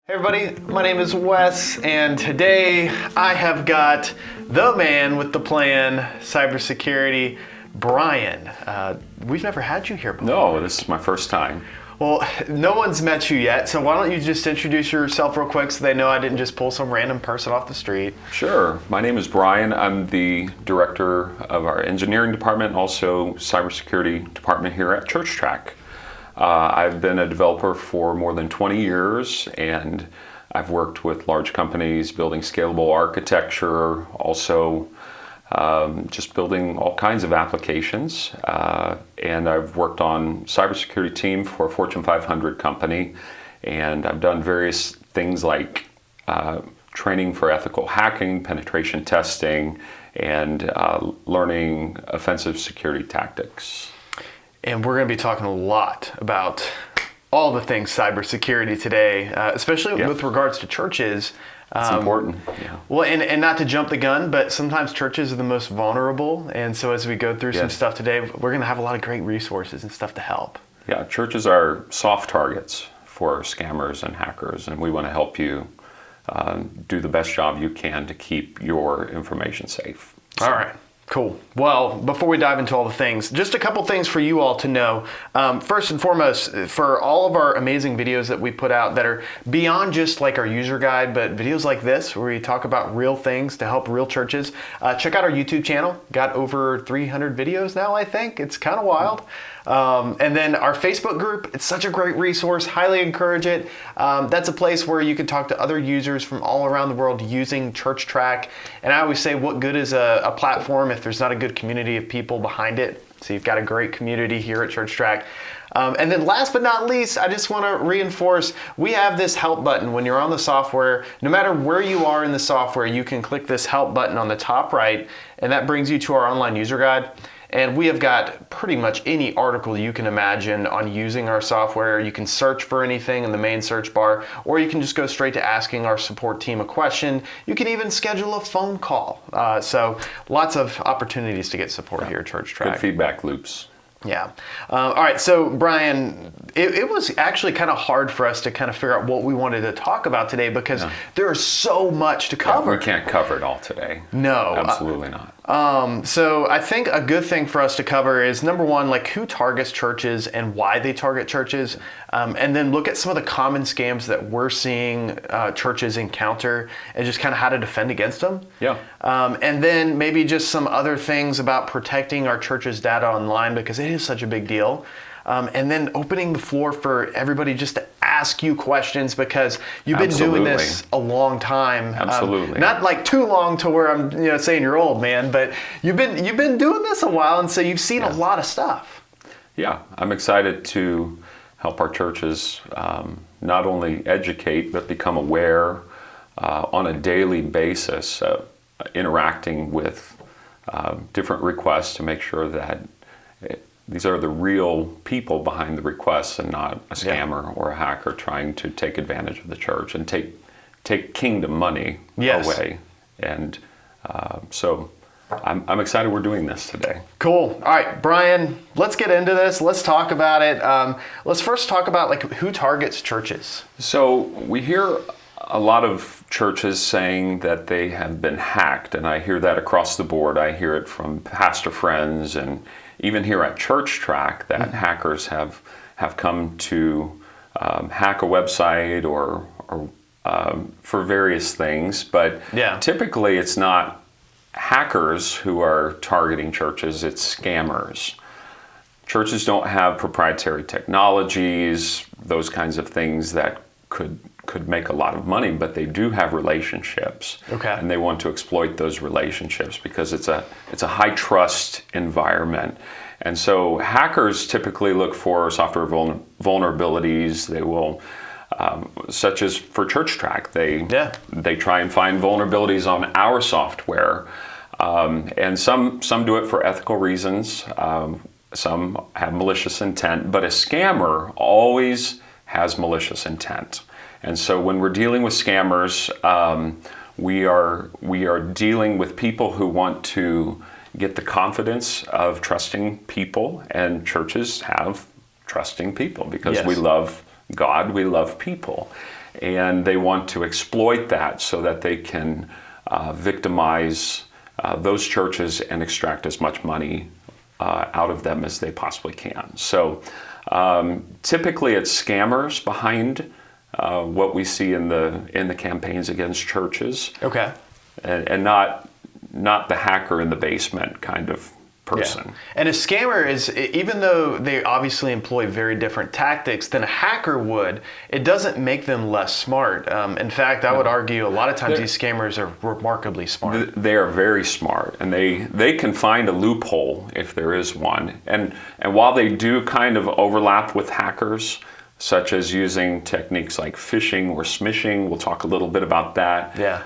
Hey everybody, my name is Wes, and today I have got the man with the plan, cybersecurity, Brian. We've never had you here before. No, this is my first time. Well, no one's met you yet, so why don't you just introduce yourself real quick so they know I didn't just pull some random person off the street. Sure. My name is Brian. I'm the director of our engineering department, and also cybersecurity department here at ChurchTrac. I've been a developer for more than 20 years, and I've worked with large companies building scalable architecture, also just building all kinds of applications. And I've worked on cybersecurity team for a Fortune 500 company, and I've done various things like training for ethical hacking, penetration testing, and learning offensive security tactics. And we're going to be talking a lot about all the things cybersecurity today, especially with regards to churches. It's important. Yeah. Well, and not to jump the gun, but sometimes churches are the most vulnerable. And so as we go through some stuff today, we're going to have a lot of great resources and stuff to help. Yeah, churches are soft targets for scammers and hackers, and we want to help you do the best job you can to keep your information safe. So. All right. Cool. Well, before we dive into all the things, just a couple things for you all to know. First and foremost, for all of our amazing videos that we put out that are beyond just like our user guide, but videos like this where we talk about real things to help real churches, check out our YouTube channel. Got over 300 videos now, I think. It's kind of wild. And then our Facebook group, it's such a great resource. Highly encourage it. That's a place where you can talk to other users from all around the world using ChurchTrac. And I always say, what good is a platform if there's not a good community of people behind it? So you've got a great community here at ChurchTrac. And then last but not least, I just want to reinforce, we have this help button when you're on the software. No matter where you are in the software, you can click this help button on the top right, and that brings you to our online user guide. And we have got pretty much any article you can imagine on using our software. You can search for anything in the main search bar, or you can just go straight to asking our support team a question. You can even schedule a phone call. So lots of opportunities to get support here at ChurchTrac. Good feedback loops. Yeah. All right. So, Brian, it was actually kind of hard for us to kind of figure out what we wanted to talk about today because there is so much to cover. Yeah, we can't cover it all today. No. Absolutely not. So I think a good thing for us to cover is, number one, like who targets churches and why they target churches. And then look at some of the common scams that we're seeing churches encounter and just kind of how to defend against them. Yeah. And then maybe just some other things about protecting our church's data online because it is such a big deal. And then opening the floor for everybody just to ask you questions because you've been doing this a long time. Absolutely. Not like too long to where I'm saying you're old, man, but you've been doing this a while, and so you've seen a lot of stuff. Yeah, I'm excited to help our churches not only educate but become aware on a daily basis, interacting with different requests to make sure that these are the real people behind the requests and not a scammer or a hacker trying to take advantage of the church and take kingdom money away. And so I'm excited we're doing this today. Cool. All right, Brian, let's get into this. Let's talk about it. Let's first talk about like who targets churches. So we hear a lot of churches saying that they have been hacked, and I hear that across the board. I hear it from pastor friends and even here at ChurchTrac that hackers have come to hack a website or for various things. But typically it's not hackers who are targeting churches, it's scammers. Churches don't have proprietary technologies, those kinds of things that could make a lot of money, but they do have relationships. Okay. And they want to exploit those relationships because it's a high trust environment. And so hackers typically look for software vulnerabilities. They will, such as for ChurchTrac, they try and find vulnerabilities on our software. And some do it for ethical reasons. Some have malicious intent, but a scammer always has malicious intent. And so when we're dealing with scammers, we are dealing with people who want to get the confidence of trusting people, and churches have trusting people because we love God, we love people. and they want to exploit that so that they can victimize those churches and extract as much money out of them as they possibly can. So typically it's scammers behind what we see in the campaigns against churches. Okay. And not the hacker in the basement kind of person. Yeah. And a scammer is, even though they obviously employ very different tactics than a hacker would, it doesn't make them less smart. In fact, I would argue a lot of times these scammers are remarkably smart. They are very smart, and they can find a loophole if there is one. And while they do kind of overlap with hackers, such as using techniques like phishing or smishing, we'll talk a little bit about that. Yeah.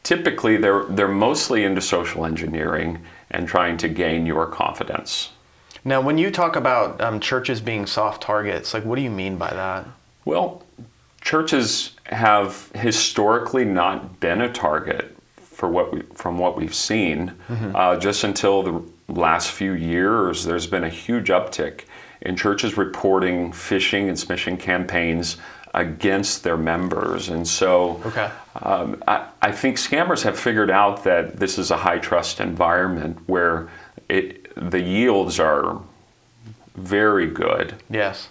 Typically, they're mostly into social engineering and trying to gain your confidence. Now, when you talk about churches being soft targets, like what do you mean by that? Well, churches have historically not been a target from what we've seen. Just until the last few years, there's been a huge uptick in churches reporting phishing and smishing campaigns against their members. And so I think scammers have figured out that this is a high trust environment where the yields are very good. Yes.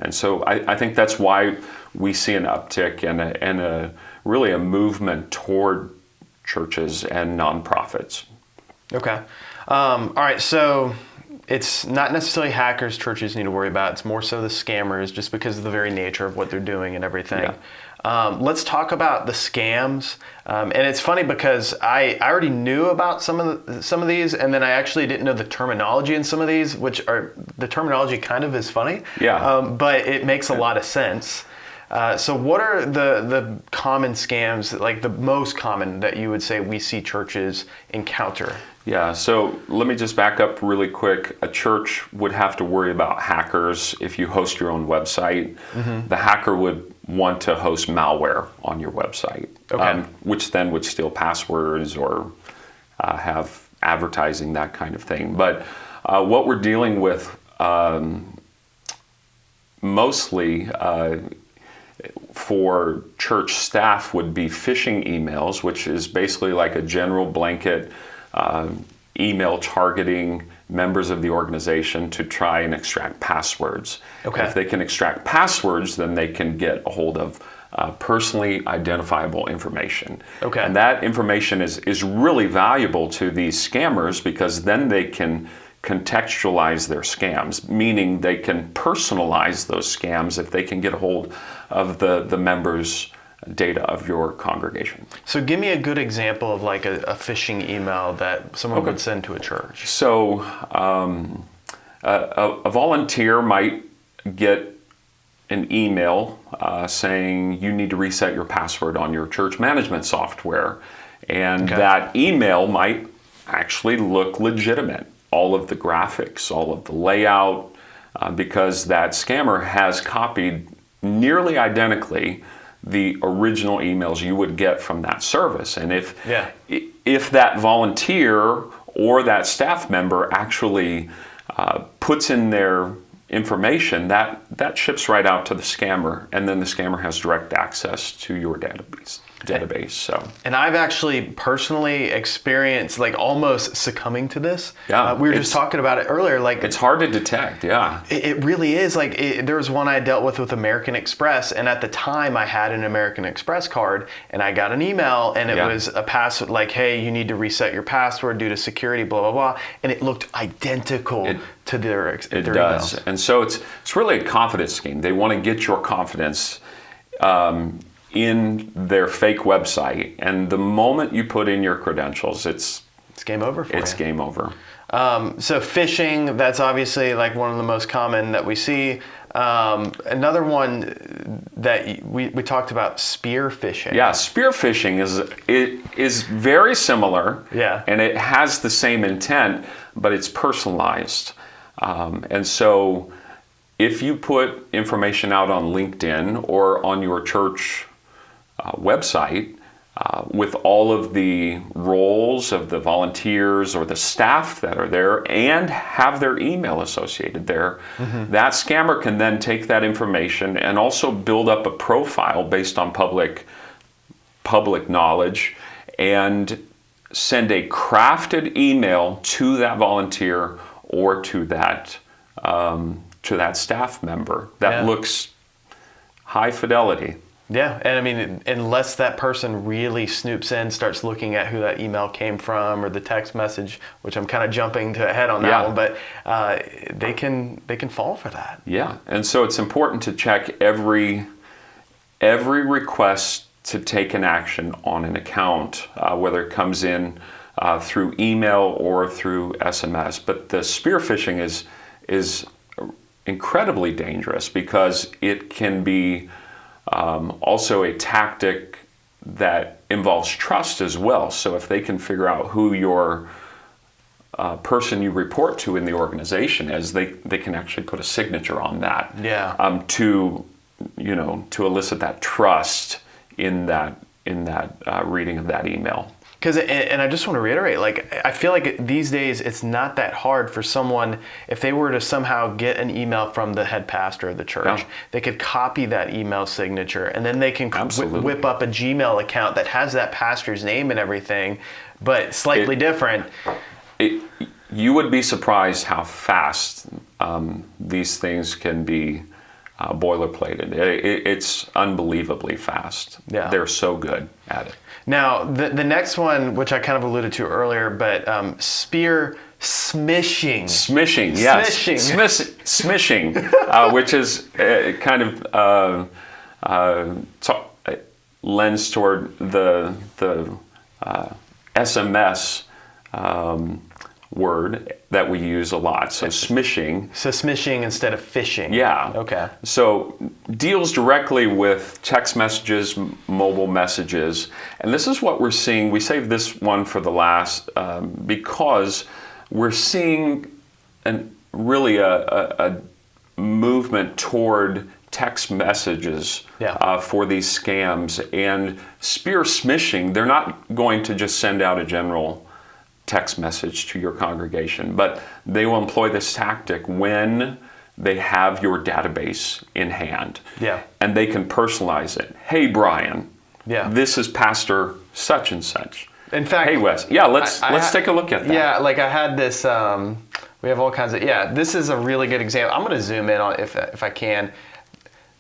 And so I think that's why we see an uptick and a really a movement toward churches and nonprofits. Okay. All right. So it's not necessarily hackers churches need to worry about. It's more so the scammers, just because of the very nature of what they're doing and everything. Yeah. Let's talk about the scams. And it's funny because I already knew about some of these, and then I actually didn't know the terminology in some of these, which are, the terminology kind of is funny. Yeah. But it makes a lot of sense. So what are the common scams, like the most common that you would say we see churches encounter? Yeah, so let me just back up really quick. A church would have to worry about hackers if you host your own website. The hacker would want to host malware on your website, which then would steal passwords or have advertising, that kind of thing. But what we're dealing with mostly for church staff would be phishing emails, which is basically like a general blanket email targeting members of the organization to try and extract passwords. If they can extract passwords, then they can get a hold of personally identifiable information. And that information is really valuable to these scammers, because then they can contextualize their scams, meaning they can personalize those scams if they can get a hold of the members' data of your congregation. So give me a good example of like a phishing email that someone would send to a church. So a volunteer might get an email saying you need to reset your password on your church management software. And that email might actually look legitimate. All of the graphics, all of the layout, because that scammer has copied nearly identically the original emails you would get from that service. And if that volunteer or that staff member actually puts in their information, that ships right out to the scammer, and then the scammer has direct access to your database. So, and I've actually personally experienced like almost succumbing to this. Yeah, we were just talking about it earlier. Like, it's hard to detect. Yeah, it really is. Like, there was one I dealt with American Express, and at the time I had an American Express card, and I got an email, and it was a password like, "Hey, you need to reset your password due to security." Blah blah blah, and it looked identical to their it their does. emails. And so it's really a confidence scheme. They want to get your confidence in their fake website, and the moment you put in your credentials, it's game over for you. It's game over. So phishing, that's obviously like one of the most common that we see. Another one that we talked about, spear phishing. Yeah, spear phishing is very similar. Yeah. And it has the same intent, but it's personalized. And so if you put information out on LinkedIn or on your church website, with all of the roles of the volunteers or the staff that are there and have their email associated there, that scammer can then take that information and also build up a profile based on public knowledge and send a crafted email to that volunteer or to that staff member that looks high fidelity. Yeah, and I mean, unless that person really snoops in, starts looking at who that email came from or the text message, which I'm kind of jumping ahead on that one, but they can fall for that. Yeah, and so it's important to check every request to take an action on an account, whether it comes in through email or through SMS. But the spear phishing is incredibly dangerous because it can be also a tactic that involves trust as well. So if they can figure out who your person you report to in the organization is, they can actually put a signature on that to elicit that trust in that reading of that email. Because, and I just want to reiterate, like, I feel like these days it's not that hard for someone, if they were to somehow get an email from the head pastor of the church, they could copy that email signature and then they can whip up a Gmail account that has that pastor's name and everything, but slightly different. You would be surprised how fast these things can be boilerplated. It's unbelievably fast. Yeah. They're so good at it. Now, the next one, which I kind of alluded to earlier, but spear smishing. Smishing, yes. Smishing, which is kind of lends toward the SMS word that we use a lot. So smishing. So smishing instead of phishing. Yeah. Okay. So deals directly with text messages, mobile messages. And this is what we're seeing. We saved this one for the last because we're seeing really a movement toward text messages for these scams. And spear smishing, they're not going to just send out a general text message to your congregation, but they will employ this tactic when they have your database in hand. Yeah. And they can personalize it. Hey, Brian. Yeah. This is Pastor such and such. In fact, hey, Wes. Yeah, let's take a look at that. Yeah, like I had this. We have all kinds of. Yeah, this is a really good example. I'm going to zoom in on if I can.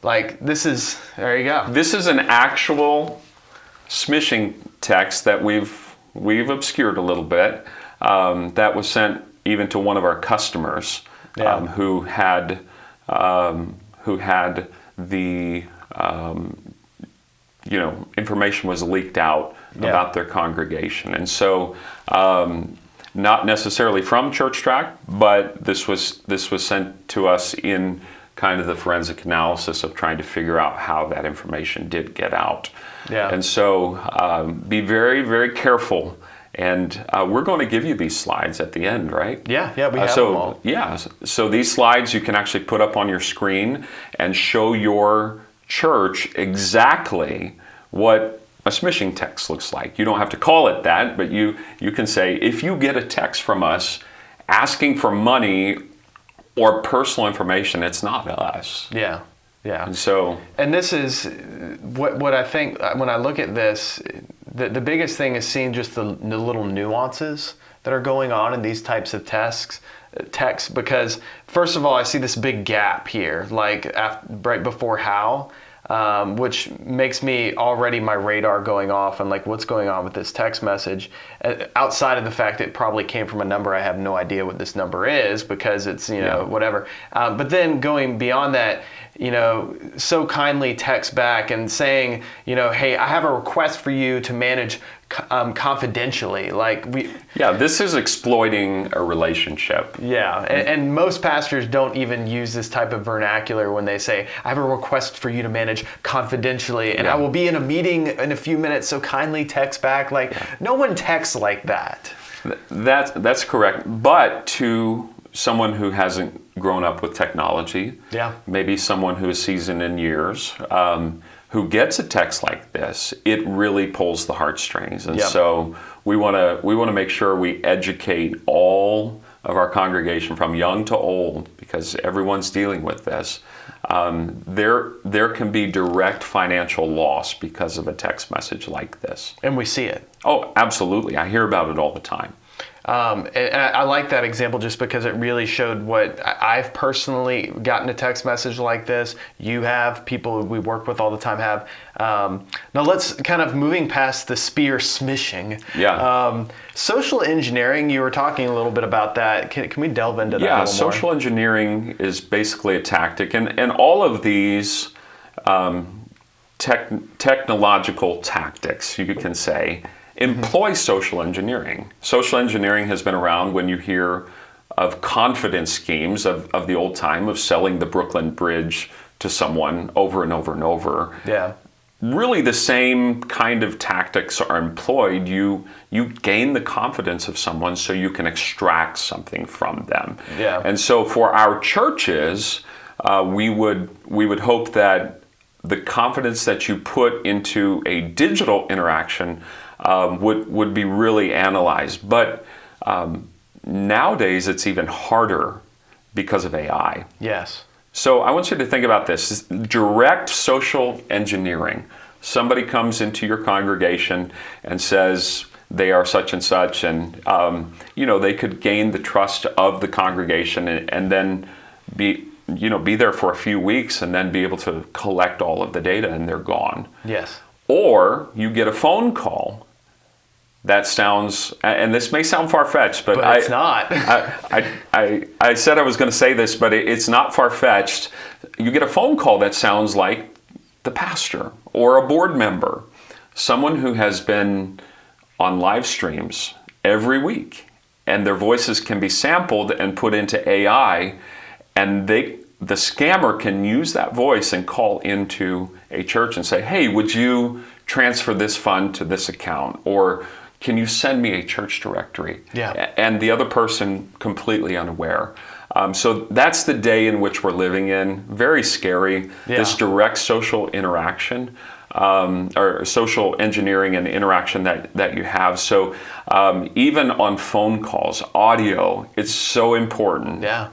Like this is. There you go. This is an actual smishing text that we've obscured a little bit. That was sent even to one of our customers who had the information was leaked out about their congregation, and so not necessarily from ChurchTrac, but this was sent to us in kind of the forensic analysis of trying to figure out how that information did get out. Yeah. And so be very, very careful. And we're going to give you these slides at the end, right? Yeah, we have them all. Yeah, so these slides you can actually put up on your screen and show your church exactly what a smishing text looks like. You don't have to call it that, but you can say, if you get a text from us asking for money or personal information, it's not us. Yeah. And this is what I think when I look at this. The biggest thing is seeing just the little nuances that are going on in these types of texts, because first of all, I see this big gap here, like right before how, which makes me already my radar going off and like what's going on with this text message, outside of the fact that it probably came from a number I have no idea what this number is because it's whatever. But then going beyond that, so kindly text back and saying, hey, I have a request for you to manage confidentially. This is exploiting a relationship. Yeah, and most pastors don't even use this type of vernacular when they say, I have a request for you to manage confidentially, and I will be in a meeting in a few minutes, so kindly text back. No one texts like that. That's correct, but to someone who hasn't grown up with technology, maybe someone who is seasoned in years, who gets a text like this, it really pulls the heartstrings. And Yep. so we want to make sure we educate all of our congregation from young to old, because everyone's dealing with this. There can be direct financial loss because of a text message like this. And we see it. Oh, absolutely. I hear about it all the time. And I like that example just because it really showed what I've personally gotten a text message like this. You have, people we work with all the time have. Now let's kind of moving past the spear smishing. Yeah. Social engineering, you were talking a little bit about that. Can we delve into that a little more? Yeah, social engineering is basically a tactic. And all of these technological tactics, you can say, employ social engineering. Social engineering has been around when you hear of confidence schemes of the old time of selling the Brooklyn Bridge to someone over and over and over. Yeah. Really the same kind of tactics are employed. You gain the confidence of someone so you can extract something from them. Yeah. And so for our churches, we would hope that the confidence that you put into a digital interaction would be really analyzed. But nowadays it's even harder because of AI. Yes. So I want you to think about this. Direct social engineering. Somebody comes into your congregation and says they are such and such, and they could gain the trust of the congregation and then be there for a few weeks and then be able to collect all of the data, and they're gone. Yes. Or you get a phone call that sounds, and this may sound far-fetched, but it's not. I said I was going to say this, but it's not far-fetched. You get a phone call that sounds like the pastor or a board member, someone who has been on live streams every week, and their voices can be sampled and put into AI, and the scammer can use that voice and call into a church and say, hey, would you transfer this fund to this account? Or can you send me a church directory? Yeah. And the other person completely unaware. So that's the day in which we're living in. Very scary. Yeah. This direct social interaction, or social engineering and interaction that you have. So even on phone calls, audio, it's so important. Yeah.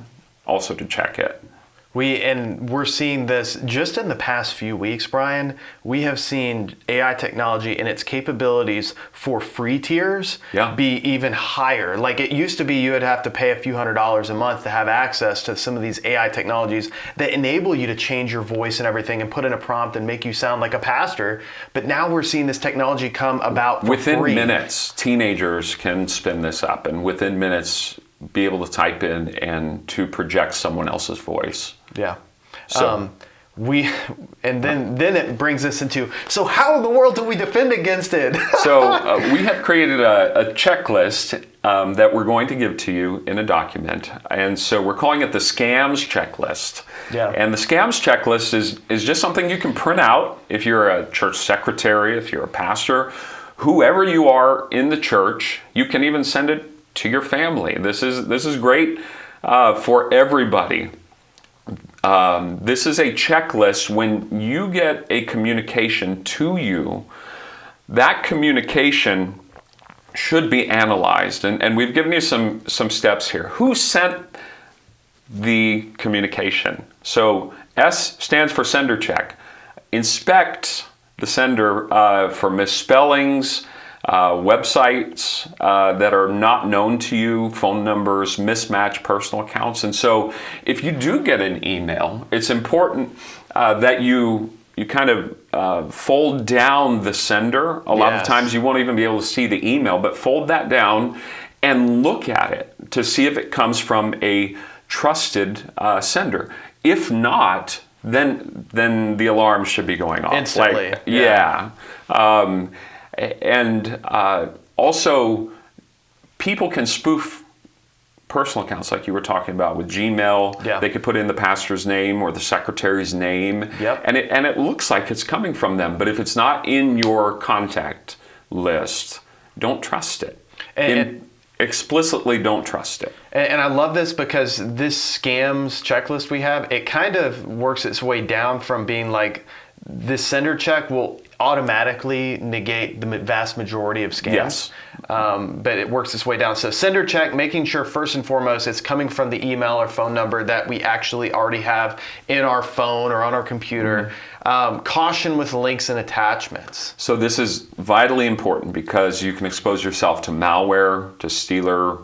Also to check it. We're seeing this just in the past few weeks, Brian. We have seen AI technology and its capabilities for free tiers be even higher. Like it used to be, you would have to pay a few $100s a month to have access to some of these AI technologies that enable you to change your voice and everything and put in a prompt and make you sound like a pastor. But now we're seeing this technology come about for within free. minutes. Teenagers can spin this up, and within minutes be able to type in and to project someone else's voice. Yeah. So then it brings us into, so how in the world do we defend against it? So we have created a checklist that we're going to give to you in a document. And so we're calling it the scams checklist. Yeah. And the scams checklist is just something you can print out if you're a church secretary, if you're a pastor, whoever you are in the church. You can even send it to your family. This is great for everybody. This is a checklist. When you get a communication to you, that communication should be analyzed. And we've given you some steps here. Who sent the communication? So S stands for sender check. Inspect the sender for misspellings, websites that are not known to you, phone numbers, mismatched personal accounts. And so if you do get an email, it's important that you kind of fold down the sender. A lot of times you won't even be able to see the email, but fold that down and look at it to see if it comes from a trusted sender. If not, then the alarm should be going off. Instantly. And also, people can spoof personal accounts like you were talking about with Gmail. Yeah. They could put in the pastor's name or the secretary's name. Yep. And it looks like it's coming from them. But if it's not in your contact list, don't trust it. Explicitly don't trust it. And I love this because this scams checklist we have, it kind of works its way down from being like this sender check will automatically negate the vast majority of scams. Yes. But it works its way down. So sender check, making sure first and foremost it's coming from the email or phone number that we actually already have in our phone or on our computer. Caution with links and attachments. So this is vitally important because you can expose yourself to malware, to stealer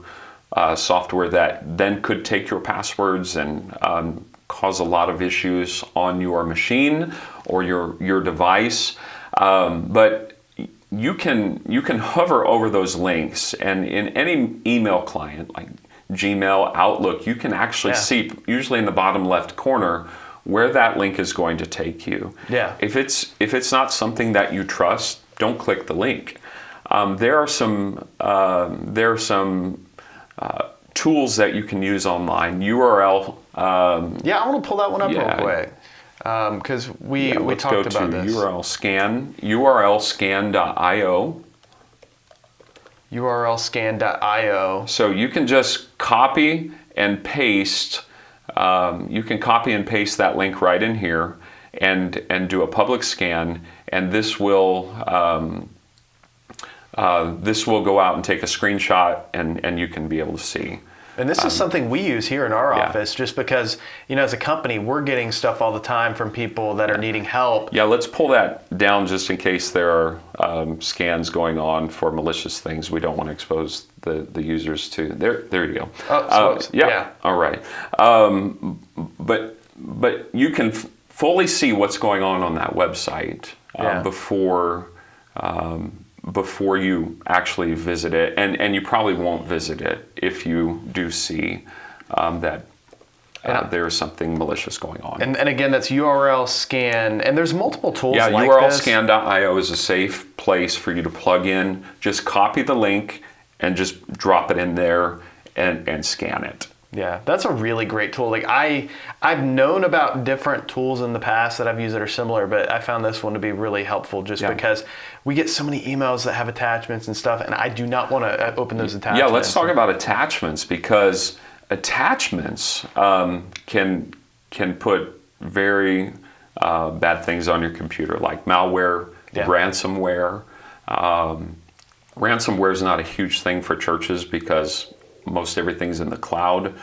software that then could take your passwords and cause a lot of issues on your machine or your device. But you can hover over those links, and in any email client like Gmail, Outlook, you can actually see, usually in the bottom left corner, where that link is going to take you. Yeah. If it's not something that you trust, don't click the link. There are some tools that you can use online. URL. Yeah, I want to pull that one up real quick. Because we talked about this. URL scan, urlscan.io. urlscan.io. So you can just copy and paste. You can copy and paste that link right in here, and do a public scan, and this will go out and take a screenshot, and you can be able to see. And this is something we use here in our office, just because, as a company, we're getting stuff all the time from people that are needing help. Yeah, let's pull that down just in case there are scans going on for malicious things we don't want to expose the users to. There you go. All right. But you can fully see what's going on that website before you actually visit it, and you probably won't visit it if you do see that there's something malicious going on. And again, that's URL scan, and there's multiple tools like URLscan.io is a safe place for you to plug in. Just copy the link and just drop it in there and scan it. Yeah, that's a really great tool. Like I've known about different tools in the past that I've used that are similar, but I found this one to be really helpful just because we get so many emails that have attachments and stuff, and I do not want to open those attachments. Yeah, let's talk about attachments, because attachments can put very bad things on your computer, like malware, ransomware. Ransomware is not a huge thing for churches because most everything's in the cloud,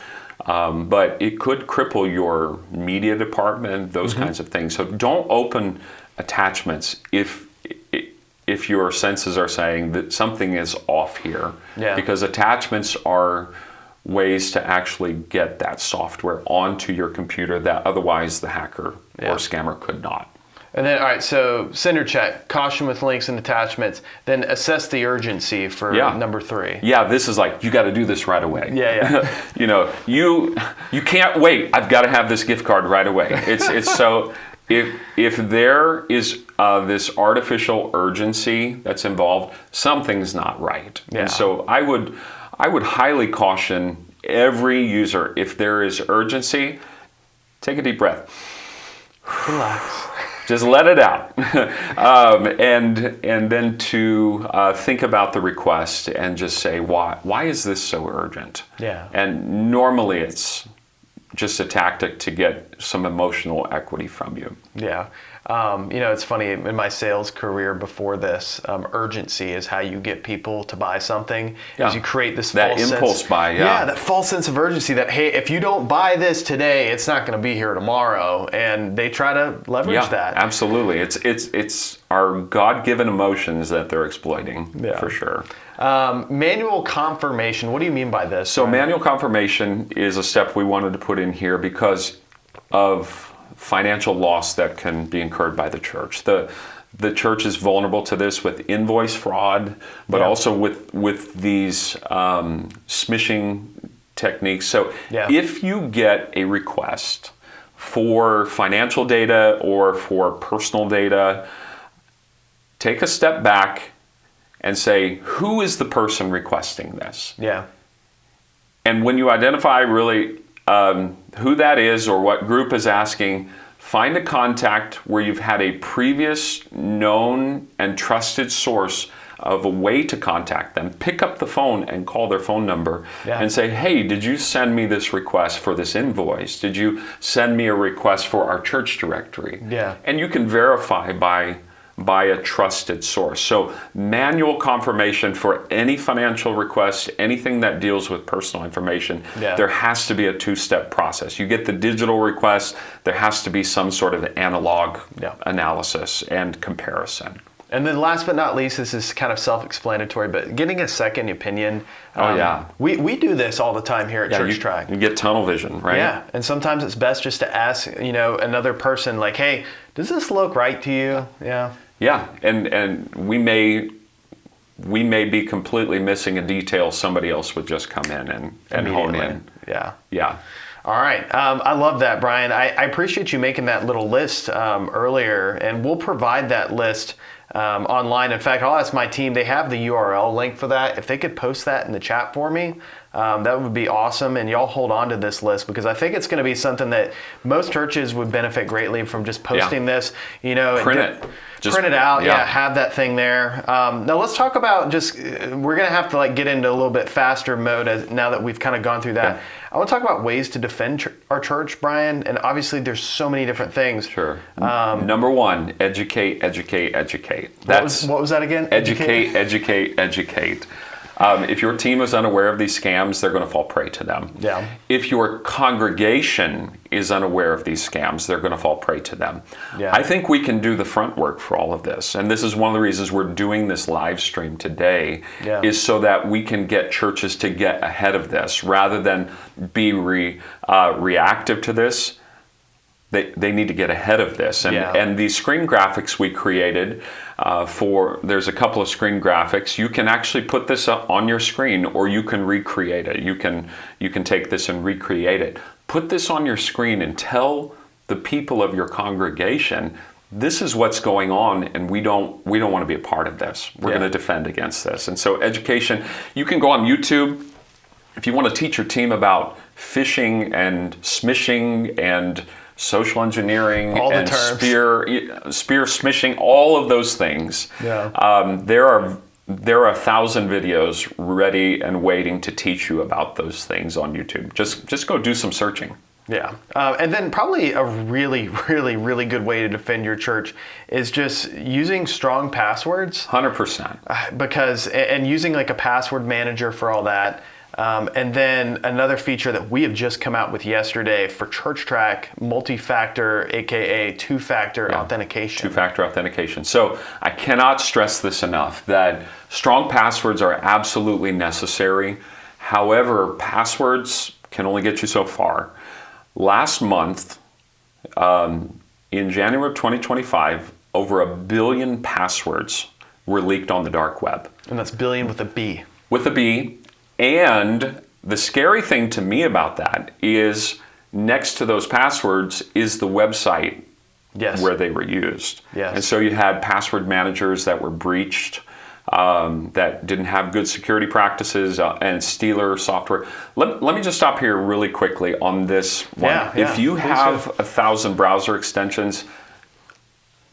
but it could cripple your media department, those kinds of things. So don't open attachments if your senses are saying that something is off here, because attachments are ways to actually get that software onto your computer that otherwise the hacker or scammer could not. And then, all right, so sender check, caution with links and attachments, then assess the urgency for number 3. Yeah, this is like, you got to do this right away. Yeah. You can't wait. I've got to have this gift card right away. It's so, if there is this artificial urgency that's involved, something's not right. Yeah. And so I would highly caution every user, if there is urgency, take a deep breath. Relax. Just let it out, and then to think about the request and just say, why is this so urgent? Yeah. And normally it's just a tactic to get some emotional equity from you. Yeah. It's funny, in my sales career before this, urgency is how you get people to buy something. Is you create this false impulse buy. That false sense of urgency that, hey, if you don't buy this today, it's not going to be here tomorrow. And they try to leverage that. Absolutely. It's our God-given emotions that they're exploiting, for sure. Manual confirmation. What do you mean by this? So manual confirmation is a step we wanted to put in here because of financial loss that can be incurred by the church. The church is vulnerable to this with invoice fraud, but also with these smishing techniques. So if you get a request for financial data or for personal data, take a step back and say, who is the person requesting this? Yeah. And when you identify really who that is or what group is asking, find a contact where you've had a previous known and trusted source of a way to contact them. Pick up the phone and call their phone number and say, hey, did you send me this request for this invoice? Did you send me a request for our church directory? Yeah. And you can verify by a trusted source. So manual confirmation for any financial request, anything that deals with personal information, there has to be a two-step process. You get the digital request, there has to be some sort of analog analysis and comparison. And then last but not least, this is kind of self-explanatory, but getting a second opinion. We do this all the time here at ChurchTrac. You get tunnel vision, right? Yeah, and sometimes it's best just to ask, another person like, hey, does this look right to you? Yeah. Yeah, and we may be completely missing a detail somebody else would just come in and hone in. Yeah. All right. I love that, Brian. I appreciate you making that little list earlier, and we'll provide that list online. In fact, I'll ask my team, they have the URL link for that. If they could post that in the chat for me, that would be awesome. And y'all hold on to this list, because I think it's going to be something that most churches would benefit greatly from just posting this, print it out, have that thing there. Now let's talk about we're going to have to get into a little bit faster mode now that we've kind of gone through that. Yeah. I want to talk about ways to defend our church, Brian, and obviously there's so many different things. Sure. Number one, educate. What was that again? Educate. If your team is unaware of these scams, they're going to fall prey to them. Yeah. If your congregation is unaware of these scams, they're going to fall prey to them. Yeah. I think we can do the front work for all of this. And this is one of the reasons we're doing this live stream today, is so that we can get churches to get ahead of this rather than be reactive to this. They need to get ahead of this. And these screen graphics we created, there's a couple of screen graphics. You can actually put this up on your screen, or you can recreate it. You can take this and recreate it. Put this on your screen and tell the people of your congregation, this is what's going on, and we don't want to be a part of this. We're going to defend against this. And so education, you can go on YouTube. If you want to teach your team about phishing and smishing and social engineering and spear smishing, all of those things. There are 1,000 videos ready and waiting to teach you about those things on YouTube. Just go do some searching. Yeah. And then probably a really, really, really good way to defend your church is just using strong passwords. 100%. Because, and using a password manager for all that. And then another feature that we have just come out with yesterday for ChurchTrac, multi-factor, aka two-factor authentication. Two-factor authentication. So I cannot stress this enough, that strong passwords are absolutely necessary. However, passwords can only get you so far. Last month, in January of 2025, over 1 billion passwords were leaked on the dark web. And that's billion with a B. With a B. And the scary thing to me about that is next to those passwords is the website where they were used. Yes. And so you had password managers that were breached, that didn't have good security practices, and stealer software. Let me just stop here really quickly on this one. If you have 1,000 browser extensions,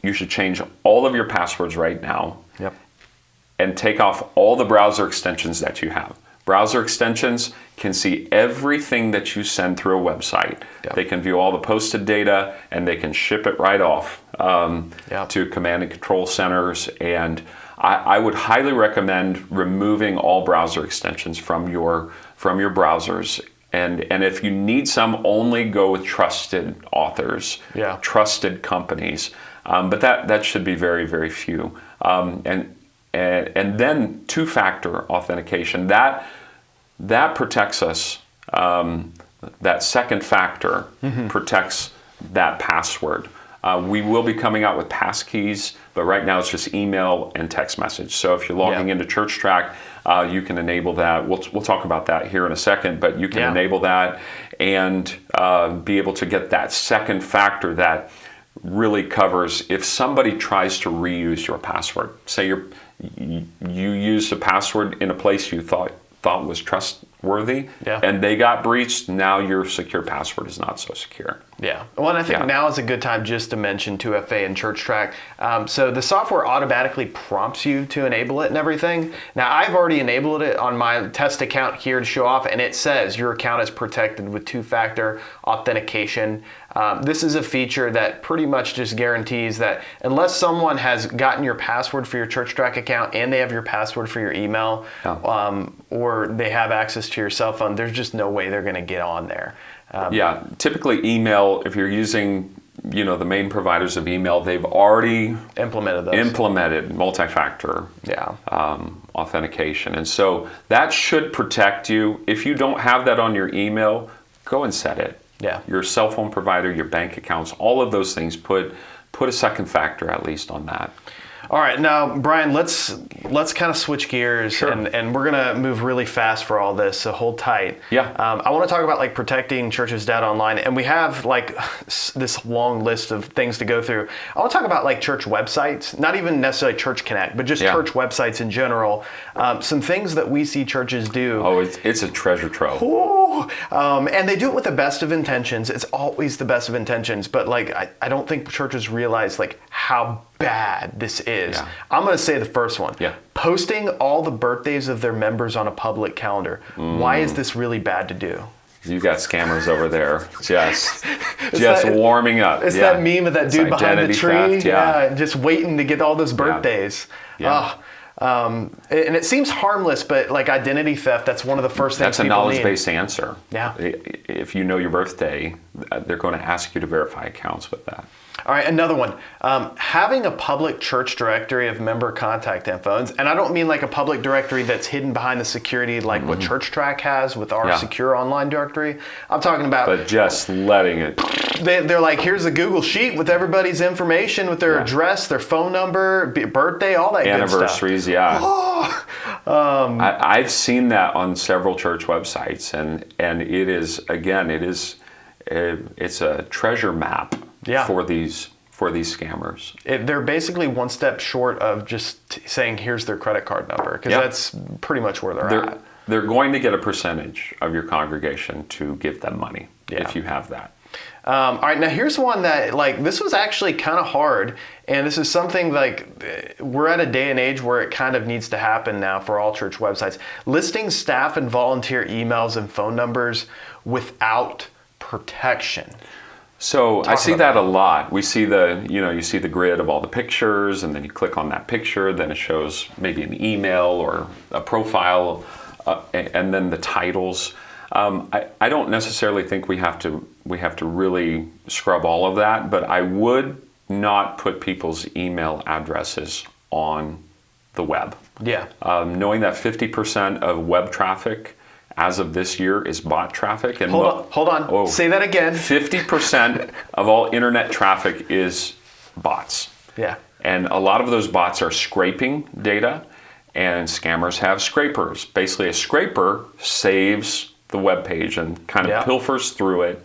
you should change all of your passwords right now. Yep. And take off all the browser extensions that you have. Browser extensions can see everything that you send through a website. Yep. They can view all the posted data, and they can ship it right off to command and control centers. And I would highly recommend removing all browser extensions from your browsers. And if you need some, only go with trusted authors, trusted companies. But that should be very, very few. And then two-factor authentication, that protects us. That second factor protects that password. We will be coming out with passkeys, but right now it's just email and text message. So if you're logging into ChurchTrac, you can enable that. We'll talk about that here in a second, but you can enable that and be able to get that second factor that really covers if somebody tries to reuse your password. Say you used a password in a place you thought was worthy, Yeah. and they got breached, now your secure password is not so secure. Yeah. Well, and I think now is a good time just to mention 2FA and ChurchTrac. So the software automatically prompts you to enable it and everything. Now, I've already enabled it on my test account here to show off, and it says your account is protected with two-factor authentication. This is a feature that pretty much just guarantees that unless someone has gotten your password for your ChurchTrac account and they have your password for your email, or they have access to your cell phone, there's just no way they're going to get on there. Typically email, if you're using, the main providers of email, they've already implemented multi-factor authentication. And so that should protect you. If you don't have that on your email, go and set it. Yeah. Your cell phone provider, your bank accounts, all of those things, put a second factor at least on that. All right, now Brian, let's kind of switch gears, Sure. and we're gonna move really fast for all this, so hold tight. Yeah. I want to talk about like protecting churches' data online, and we have like this long list of things to go through. I want to talk about like church websites, not even necessarily Church Connect, but just church websites in general. Some things that we see churches do. Oh, it's a treasure trove. Ooh, and they do it with the best of intentions. It's always the best of intentions, but like I don't think churches realize like how bad this is. Yeah. I'm going to say the first one. Yeah. Posting all the birthdays of their members on a public calendar. Why is this really bad to do? You got scammers over there just warming up. It's that meme of that dude behind the tree. Theft, just waiting to get all those birthdays. Yeah. And it seems harmless, but like identity theft, that's one of the first things That's a people knowledge-based need. answer. Yeah. If you know your birthday, they're going to ask you to verify accounts with that. All right, another one. Having a public church directory of member contact info, and I don't mean like a public directory that's hidden behind the security like what ChurchTrac has with our secure online directory. I'm talking about... But just letting it... They're like, here's a Google sheet with everybody's information, with their address, their phone number, birthday, all that good stuff. Anniversaries, I've seen that on several church websites, and it is, again, it's a treasure map for these scammers. They're basically one step short of just saying, here's their credit card number, because that's pretty much where they're at. They're going to get a percentage of your congregation to give them money if you have that. All right, now here's one that, like, this was actually kind of hard, and this is something, like, we're at a day and age where it kind of needs to happen now for all church websites. Listing staff and volunteer emails and phone numbers without protection. So I see that a lot. We see you see the grid of all the pictures, and then you click on that picture, then it shows maybe an email or a profile, and then the titles. I don't necessarily think we have to really scrub all of that, but I would not put people's email addresses on the web. Yeah. Knowing that 50% of web traffic as of this year is bot traffic. And hold on. Say that again. 50% of all internet traffic is bots. Yeah. And a lot of those bots are scraping data, and scammers have scrapers. Basically, a scraper saves the web page and kind of pilfers through it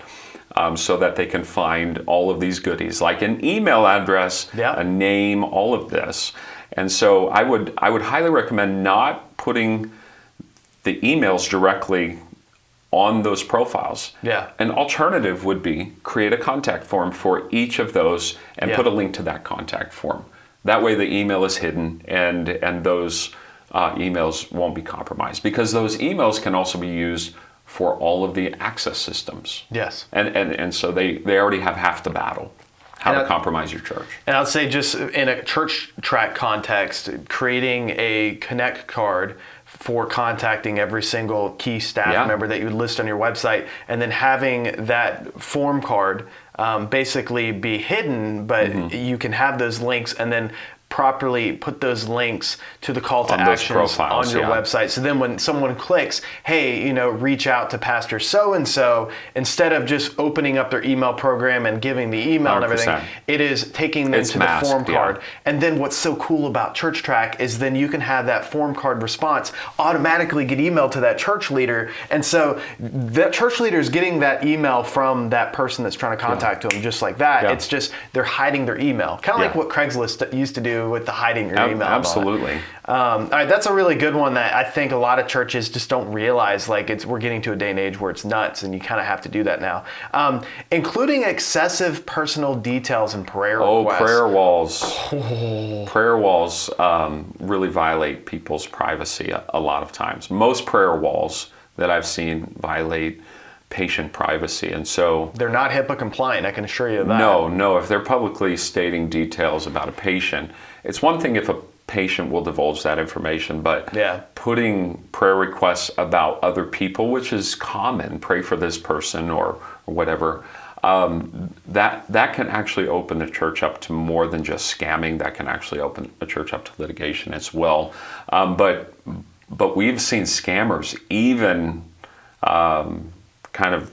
so that they can find all of these goodies, like an email address, a name, all of this. And so I would highly recommend not putting the emails directly on those profiles. Yeah. An alternative would be create a contact form for each of those and put a link to that contact form. That way the email is hidden and those emails won't be compromised, because those emails can also be used for all of the access systems. Yes. And so they already have half the battle. How to compromise your church. And I'd say, just in a ChurchTrac context, creating a Connect card for contacting every single key staff member that you would list on your website, and then having that form card basically be hidden, but you can have those links and then properly put those links to the call to actions on your website. So then when someone clicks, hey, reach out to Pastor so-and-so, instead of just opening up their email program and giving the email 100%. And everything, it is taking them to the form card. And then what's so cool about ChurchTrac is then you can have that form card response automatically get emailed to that church leader. And so that church leader is getting that email from that person that's trying to contact them just like that. It's just they're hiding their email. Kind of like what Craigslist used to do do with the hiding your email. And all that. Absolutely. All right, that's a really good one that I think a lot of churches just don't realize. Like we're getting to a day and age where it's nuts, and you kind of have to do that now. Including excessive personal details and prayer requests. Prayer walls. Prayer walls really violate people's privacy a lot of times. Most prayer walls that I've seen violate patient privacy, and so they're not HIPAA compliant. I can assure you of that. No. If they're publicly stating details about a patient, it's one thing if a patient will divulge that information, but putting prayer requests about other people, which is common, pray for this person or whatever, that can actually open the church up to more than just scamming. That can actually open a church up to litigation as well. But we've seen scammers even kind of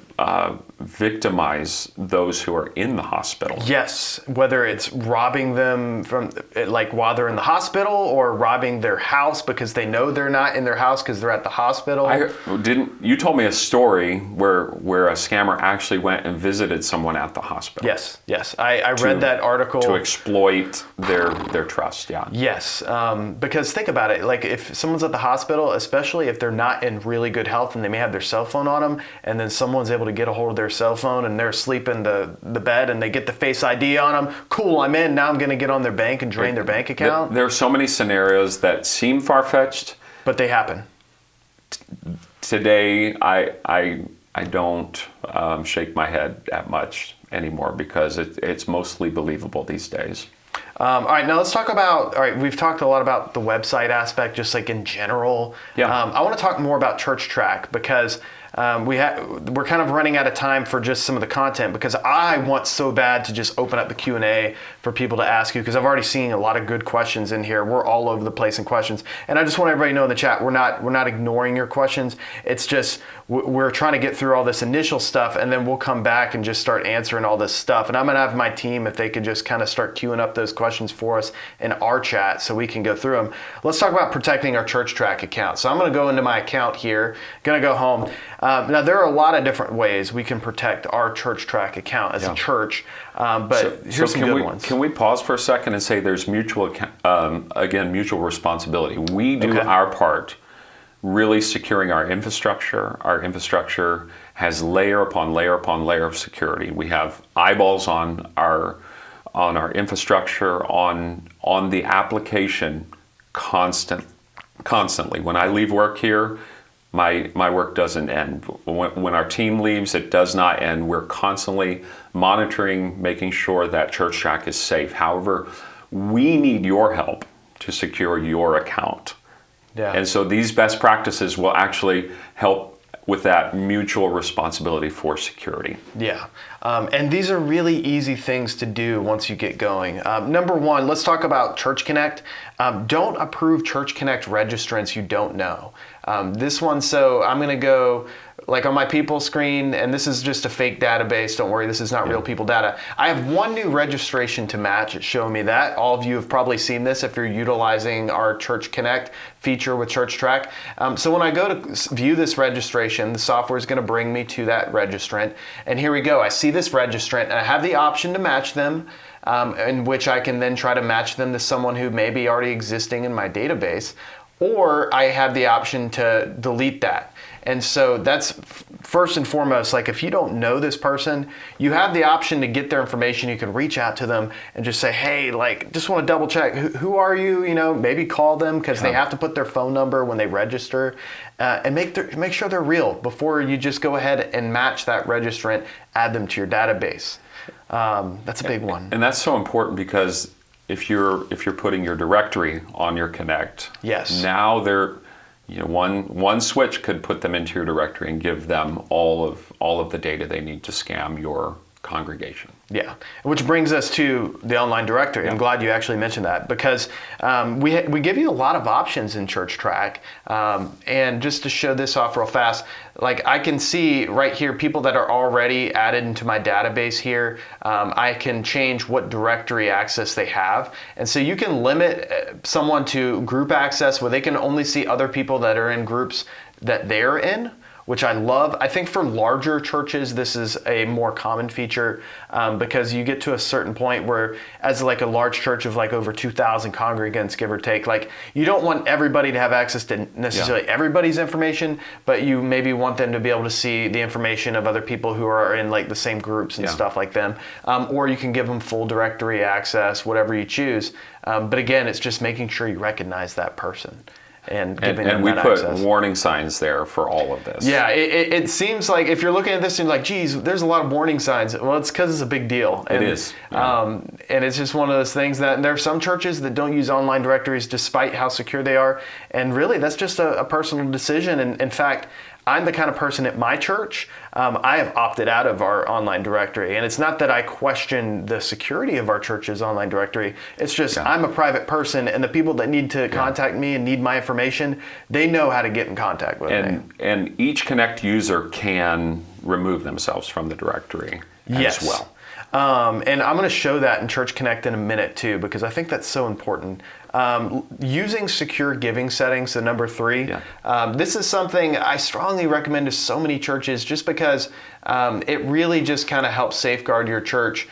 victimize those who are in the hospital. Yes, whether it's robbing them from like while they're in the hospital, or robbing their house because they know they're not in their house because they're at the hospital. You told me a story where a scammer actually went and visited someone at the hospital. Yes. I read that article. To exploit their trust, yeah. Yes, because think about it, like if someone's at the hospital, especially if they're not in really good health and they may have their cell phone on them, and then someone's able to get a hold of their cell phone and they're asleep in the bed and they get the Face ID on them, cool, I'm in, now I'm going to get on their bank and drain their bank account. There are so many scenarios that seem far-fetched. But they happen. Today, I don't shake my head at much anymore because it's mostly believable these days. All right, now let's talk about, we've talked a lot about the website aspect, just like in general. Yeah. I want to talk more about ChurchTrac because we're kind of running out of time for just some of the content, because I want so bad to just open up the Q&A for people to ask you, because I've already seen a lot of good questions in here. We're all over the place in questions, and I just want everybody to know in the chat, we're not ignoring your questions. It's just we're trying to get through all this initial stuff, and then we'll come back and just start answering all this stuff. And I'm gonna have my team, if they could just kind of start queuing up those questions for us in our chat so we can go through them. Let's talk about protecting our ChurchTrac account. So I'm gonna go into my account here, gonna go home. Now there are a lot of different ways we can protect our ChurchTrac account as a church, but here's some good ones. Can we pause for a second and say there's mutual responsibility. We do our part, really securing our infrastructure. Our infrastructure has layer upon layer upon layer of security. We have eyeballs on our infrastructure, on the application constantly. When I leave work here, my work doesn't end. When our team leaves, it does not end. We're constantly monitoring, making sure that ChurchTrac is safe. However, we need your help to secure your account. Yeah. And so these best practices will actually help with that mutual responsibility for security. Yeah, and these are really easy things to do once you get going. Number one, let's talk about Church Connect. Don't approve Church Connect registrants you don't know. This one, so I'm gonna go like on my people screen, and this is just a fake database. Don't worry, this is not real people data. I have one new registration to match. It's showing me that. All of you have probably seen this if you're utilizing our Church Connect feature with ChurchTrac. So when I go to view this registration, the software is gonna bring me to that registrant. And here we go. I see this registrant, and I have the option to match them, in which I can then try to match them to someone who may be already existing in my database, or I have the option to delete that. And so that's first and foremost, like if you don't know this person, you have the option to get their information. You can reach out to them and just say, hey, like, just want to double check, who are you? You know, maybe call them, because they have to put their phone number when they register, and make sure they're real before you just go ahead and match that registrant, add them to your database. That's a big one. And that's so important, because if you're putting your directory on your Connect, now they're, one switch could put them into your directory and give them all of the data they need to scam your congregation. Yeah, which brings us to the online directory. I'm glad you actually mentioned that, because we give you a lot of options in ChurchTrac. And just to show this off real fast, like I can see right here people that are already added into my database here. I can change what directory access they have. And so you can limit someone to group access where they can only see other people that are in groups that they're in, which I love. I think for larger churches, this is a more common feature because you get to a certain point where, as like a large church of like over 2,000 congregants, give or take, like you don't want everybody to have access to necessarily everybody's information, but you maybe want them to be able to see the information of other people who are in like the same groups and stuff like them. Or you can give them full directory access, whatever you choose. But again, it's just making sure you recognize that person and giving them that access. And we put warning signs there for all of this. Yeah, it seems like if you're looking at this and you're like, geez, there's a lot of warning signs. Well, it's because it's a big deal. And, it is. And it's just one of those things that there are some churches that don't use online directories despite how secure they are. And really, that's just a personal decision. And in fact, I'm the kind of person at my church, I have opted out of our online directory. And it's not that I question the security of our church's online directory. It's just I'm a private person, and the people that need to contact me and need my information, they know how to get in contact with me. And each Connect user can remove themselves from the directory as well. And I'm going to show that in Church Connect in a minute too, because I think that's so important. Using secure giving settings, the number 3, this is something I strongly recommend to so many churches just because it really just kind of helps safeguard your church.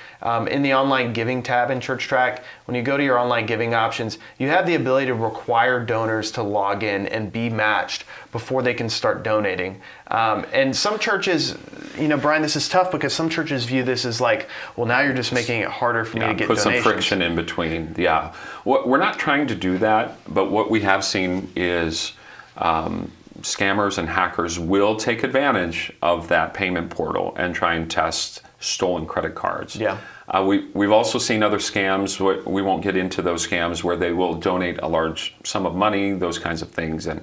In the online giving tab in ChurchTrac, when you go to your online giving options, you have the ability to require donors to log in and be matched before they can start donating. And some churches, Brian, this is tough because some churches view this as like, well, now you're just making it harder for me to get donations. Put some friction in between. Yeah. We're not trying to do that, but what we have seen is scammers and hackers will take advantage of that payment portal and try and test stolen credit cards. Yeah. We've also seen other scams. We won't get into those scams where they will donate a large sum of money, those kinds of things, and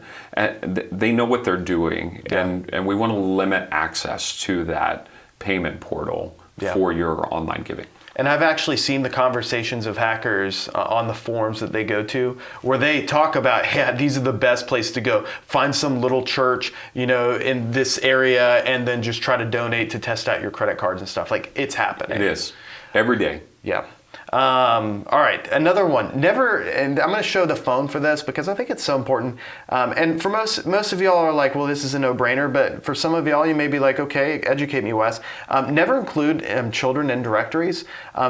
they know what they're doing, and we want to limit access to that payment portal for your online giving. And I've actually seen the conversations of hackers on the forums that they go to where they talk about, hey, these are the best place to go. Find some little church, in this area, and then just try to donate to test out your credit cards and stuff. Like, it's happening. It is. Every day. Yeah. All right, another one. And I'm going to show the phone for this because I think it's so important. And for most of y'all are like, well, this is a no-brainer. But for some of y'all, you may be like, okay, educate me, Wes. Never include children in directories.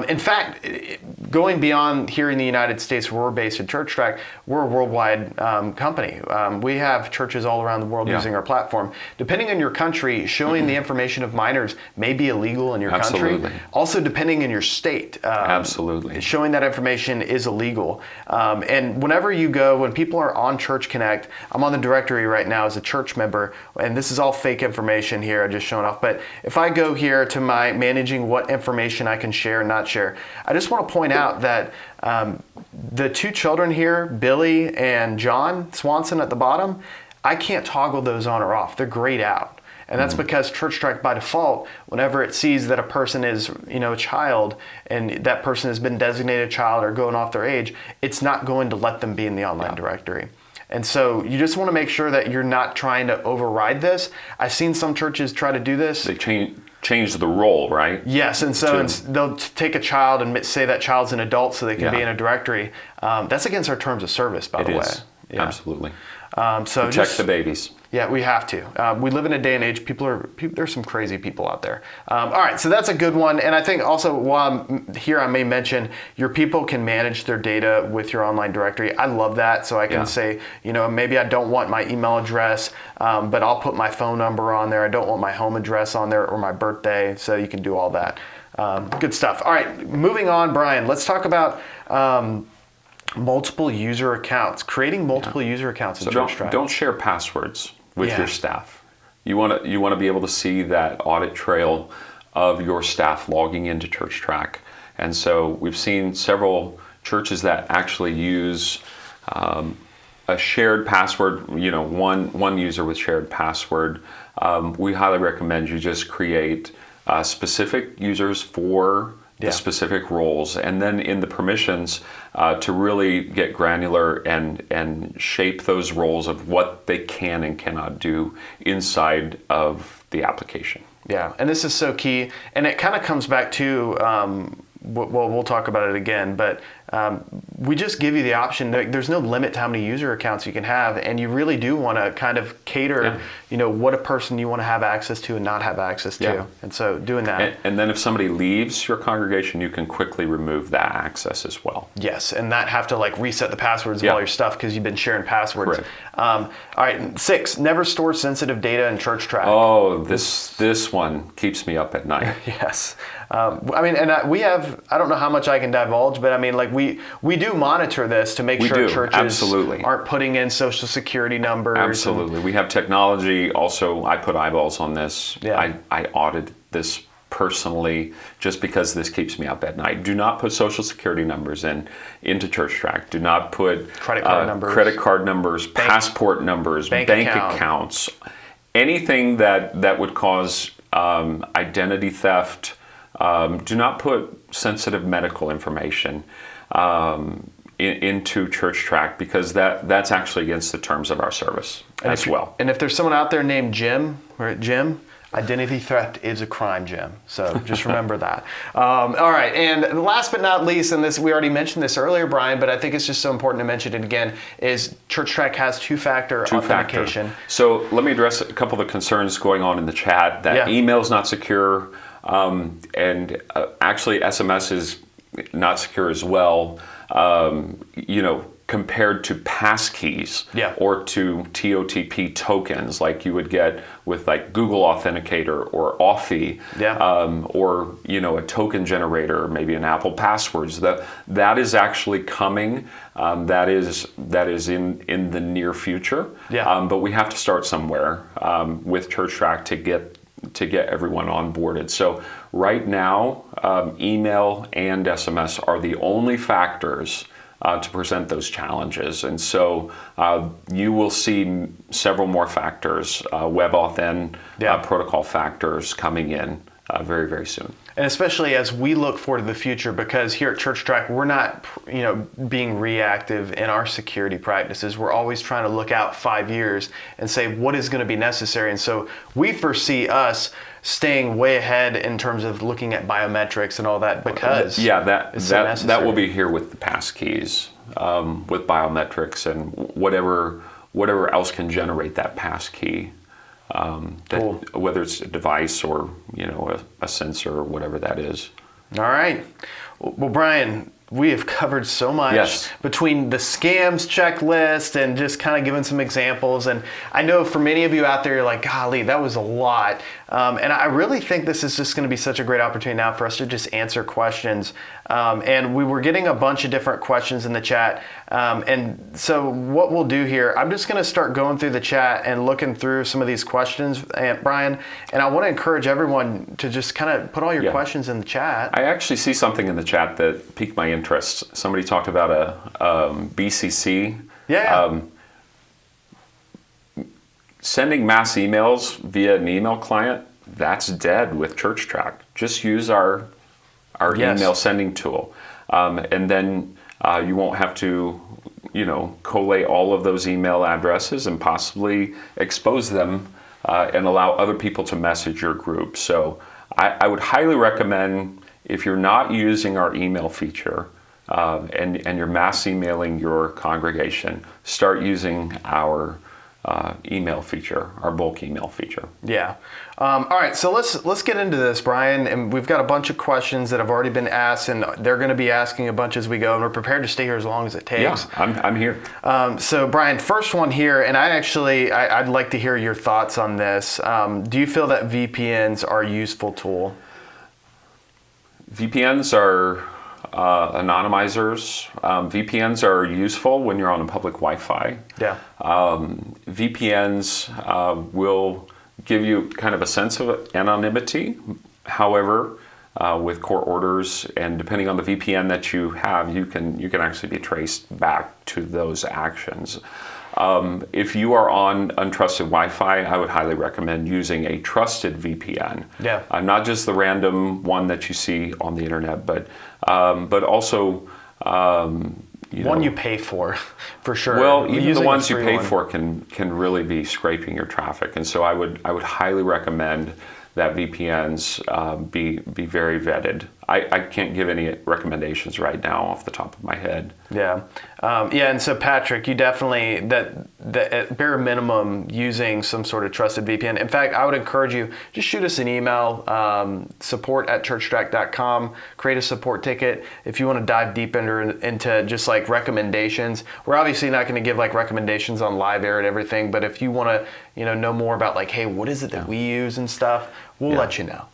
In fact, going beyond here in the United States, where we're based at ChurchTrac, we're a worldwide company. We have churches all around the world using our platform. Depending on your country, showing the information of minors may be illegal in your country. Also, depending on your state. Absolutely. Showing that information is illegal. And whenever you go, when people are on Church Connect, I'm on the directory right now as a church member, and this is all fake information here, I just showing off. But if I go here to my managing what information I can share and not share, I just want to point out that the 2 children here, Billy and John Swanson at the bottom, I can't toggle those on or off. They're grayed out. And that's because ChurchTrac by default, whenever it sees that a person is, a child and that person has been designated a child or going off their age, it's not going to let them be in the online directory. And so you just want to make sure that you're not trying to override this. I've seen some churches try to do this. They change the role, right? Yes, and so they'll take a child and say that child's an adult so they can be in a directory. That's against our terms of service, by the way. Yeah. Absolutely. So protect the babies. Yeah, we have to. We live in a day and age, there's some crazy people out there. All right, so that's a good one. And I think also while I'm here, I may mention your people can manage their data with your online directory. I love that. So I can say, maybe I don't want my email address, but I'll put my phone number on there. I don't want my home address on there or my birthday. So you can do all that. Good stuff. All right, moving on, Brian, let's talk about multiple user accounts, creating multiple user accounts in ChurchTrac. Don't share passwords with your staff. You want to be able to see that audit trail of your staff logging into ChurchTrac. And so we've seen several churches that actually use a shared password, one user with shared password. We highly recommend you just create specific users for the specific roles, and then in the permissions to really get granular and shape those roles of what they can and cannot do inside of the application. Yeah, and this is so key, and it kind of comes back to, we'll talk about it again, but we just give you the option. There's no limit to how many user accounts you can have, and you really do want to kind of cater, what a person you want to have access to and not have access to. And so doing that. And then if somebody leaves your congregation, you can quickly remove that access as well. Yes, and not have to reset the passwords of all your stuff because you've been sharing passwords. Correct. All right, 6, never store sensitive data in ChurchTrac. Oh, this one keeps me up at night. Yes. We have, I don't know how much I can divulge, but we do monitor this to make sure churches aren't putting in social security numbers. Absolutely. We have technology. Also, I put eyeballs on this. I audit this personally just because this keeps me up at night. Do not put social security numbers into ChurchTrac. Do not put credit card numbers, passport numbers, bank accounts, anything that would cause identity theft. Do not put sensitive medical information into ChurchTrac because that's actually against the terms of our service as well. And if there's someone out there named Jim, identity theft is a crime, Jim. So just remember that. All right, and last but not least, and this we already mentioned this earlier, Brian, but I think it's just so important to mention it again, is ChurchTrac has two-factor authentication. So let me address a couple of the concerns going on in the chat, that email is not secure, and actually SMS is not secure as well, compared to passkeys or to TOTP tokens like you would get with Google Authenticator or Authy, or a token generator, maybe an Apple Passwords. That is actually coming. That is in the near future. But we have to start somewhere with ChurchTrac to get everyone onboarded. So right now, email and SMS are the only factors to present those challenges. And so you will see several more factors, WebAuthn protocol factors coming in very, very soon. And especially as we look forward to the future, because here at ChurchTrac, we're not, being reactive in our security practices. We're always trying to look out 5 years and say what is going to be necessary. And so we foresee us staying way ahead in terms of looking at biometrics and all that, because that will be here with the passkeys, with biometrics and whatever else can generate that passkey. Whether it's a device or a sensor or whatever that is. All right. Well, Brian, we have covered so much between the scams checklist and just kind of giving some examples. And I know for many of you out there, you're like, golly, that was a lot. And I really think this is just going to be such a great opportunity now for us to just answer questions. And we were getting a bunch of different questions in the chat. And so what we'll do here, I'm just going to start going through the chat and looking through some of these questions, Brian. And I want to encourage everyone to just kind of put all your questions in the chat. I actually see something in the chat that piqued my interest. Somebody talked about a BCC. Sending mass emails via an email client, that's dead with ChurchTrac. Just use our email sending tool. And then you won't have to, collate all of those email addresses and possibly expose them and allow other people to message your group. So I would highly recommend, if you're not using our email feature and you're mass emailing your congregation, start using our email feature, our bulk email feature. All right, so let's get into this, Brian. And we've got a bunch of questions that have already been asked, and they're going to be asking a bunch as we go, and we're prepared to stay here as long as it takes. I'm here. So Brian, first one here, and I'd like to hear your thoughts on this. Do you feel that VPNs are a useful tool? VPNs are anonymizers. VPNs are useful when you're on a public Wi-Fi. VPNs will give you kind of a sense of anonymity. However, with court orders and depending on the VPN that you have, you can actually be traced back to those actions. If you are on untrusted Wi-Fi, I would highly recommend using a trusted VPN. Not just the random one that you see on the internet, but also one you pay for sure. Well, even the ones you pay for can really be scraping your traffic, and so I would highly recommend that VPNs be very vetted. I can't give any recommendations right now off the top of my head. Yeah. And so Patrick, you definitely, that at bare minimum, using some sort of trusted VPN. In fact, I would encourage you, just shoot us an email, support@churchtrac.com, create a support ticket. If you want to dive deep into just like recommendations, we're obviously not going to give like recommendations on live air and everything, but if you want to, know more about like, hey, what is it that we use and stuff, we'll let you know.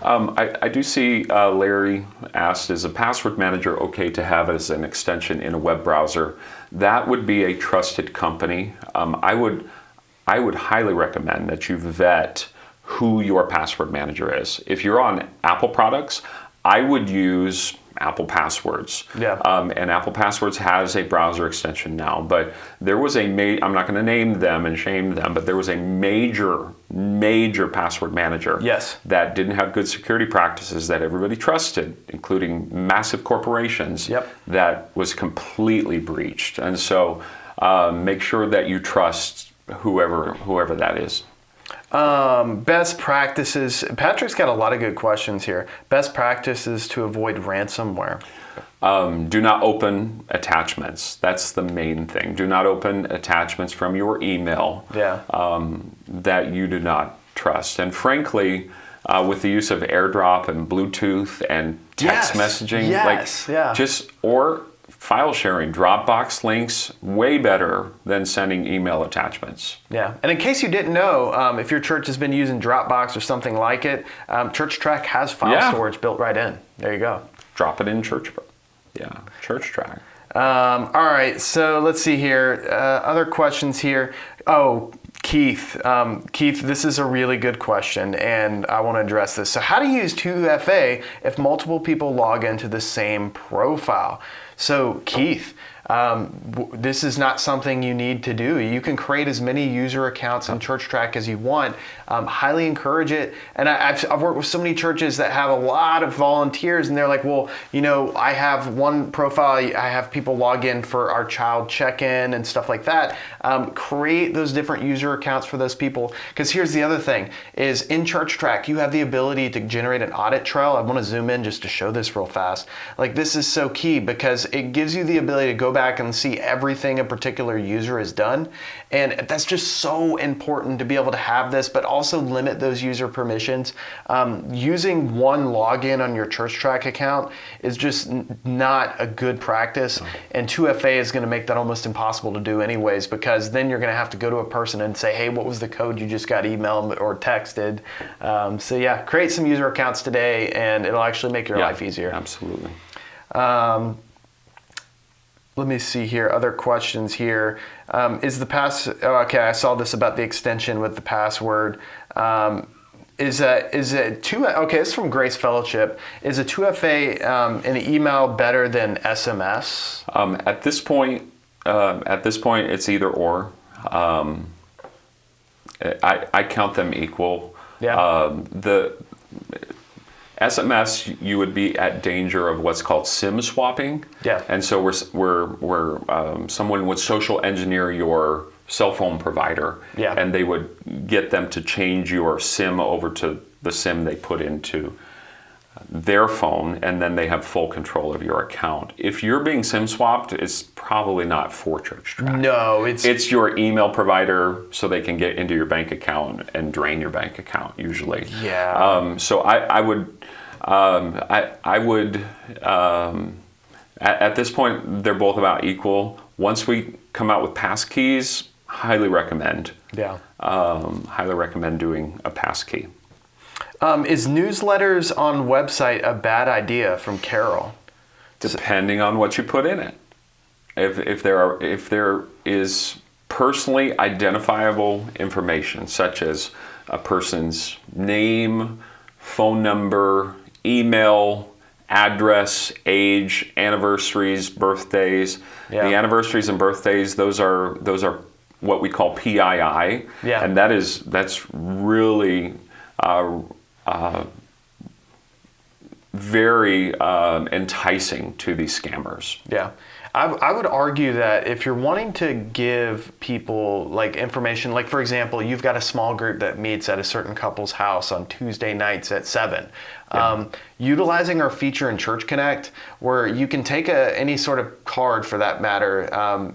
I do see Larry asked, is a password manager okay to have as an extension in a web browser? That would be a trusted company. I would highly recommend that you vet who your password manager is. If you're on Apple products, I would use Apple Passwords. Yeah. And Apple Passwords has a browser extension now, but there was I'm not going to name them and shame them, but there was a major password manager that didn't have good security practices that everybody trusted, including massive corporations, that was completely breached. And so make sure that you trust whoever that is. Best practices. Patrick's got a lot of good questions here. Best practices to avoid ransomware. Do not open attachments. That's the main thing. Do not open attachments from your email that you do not trust. And frankly, with the use of AirDrop and Bluetooth and text messaging, or file sharing, Dropbox links, way better than sending email attachments. Yeah, and in case you didn't know, if your church has been using Dropbox or something like it, ChurchTrac has file storage built right in. There you go. Drop it in ChurchTrac. All right, so let's see here. Other questions here. Oh, Keith, this is a really good question, and I want to address this. So how to use 2FA if multiple people log into the same profile? So Keith, this is not something you need to do. You can create as many user accounts in ChurchTrac as you want. Highly encourage it. And I've worked with so many churches that have a lot of volunteers, and they're like, well, I have one profile. I have people log in for our child check-in and stuff like that. Create those different user accounts for those people. Because here's the other thing, is in ChurchTrac, you have the ability to generate an audit trail. I want to zoom in just to show this real fast. Like, this is so key because it gives you the ability to go back and see everything a particular user has done. And that's just so important to be able to have this, but also limit those user permissions. Using one login on your ChurchTrac account is just not a good practice. And 2FA is going to make that almost impossible to do anyways, because then you're going to have to go to a person and say, hey, what was the code you just got emailed or texted? So yeah, create some user accounts today and it'll actually make your life easier. Absolutely. Let me see here, other questions here. Okay, I saw this about the extension with the password. Is it okay, it's from Grace Fellowship. Is a 2FA in email better than SMS? At this point, it's either or. I count them equal. Yeah. The SMS, you would be at danger of what's called SIM swapping. Yeah. And so someone would social engineer your cell phone provider. Yeah. And they would get them to change your SIM over to the SIM they put into their phone, and then they have full control of your account. If you're being SIM swapped, it's probably not for ChurchTrac. No, it's your email provider, so they can get into your bank account and drain your bank account usually. Yeah. So I would at this point they're both about equal. Once we come out with passkeys, highly recommend. Yeah. Highly recommend doing a passkey. Is newsletters on website a bad idea, from Carol? Depending on what you put in it. If there is personally identifiable information, such as a person's name, phone number, email, address, age, anniversaries, birthdays. Yeah. The anniversaries and birthdays, those are what we call PII. Yeah. And that's really very enticing to these scammers. Yeah. I would argue that if you're wanting to give people like information, like for example, you've got a small group that meets at a certain couple's house on Tuesday nights at 7. Utilizing our feature in Church Connect, where you can take any sort of card for that matter,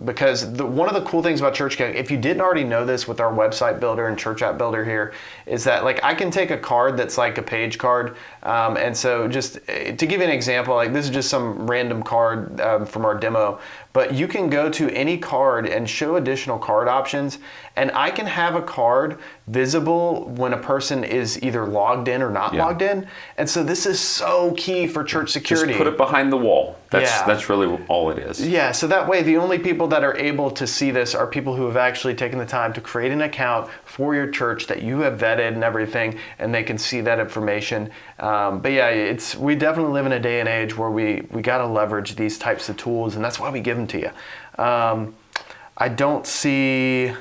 because one of the cool things about Church Connect, if you didn't already know this with our website builder and church app builder here, is that like I can take a card that's like a page card, and so just to give you an example, like this is just some random card from our demo, but you can go to any card and show additional card options, and I can have a card visible when a person is either logged in or not logged in. And so this is so key for church security. Just put it behind the wall. That's really all it is. Yeah, so that way the only people that are able to see this are people who have actually taken the time to create an account for your church that you have vetted and everything, and they can see that information. But yeah, we definitely live in a day and age where we got to leverage these types of tools, and that's why we give them to you. I don't see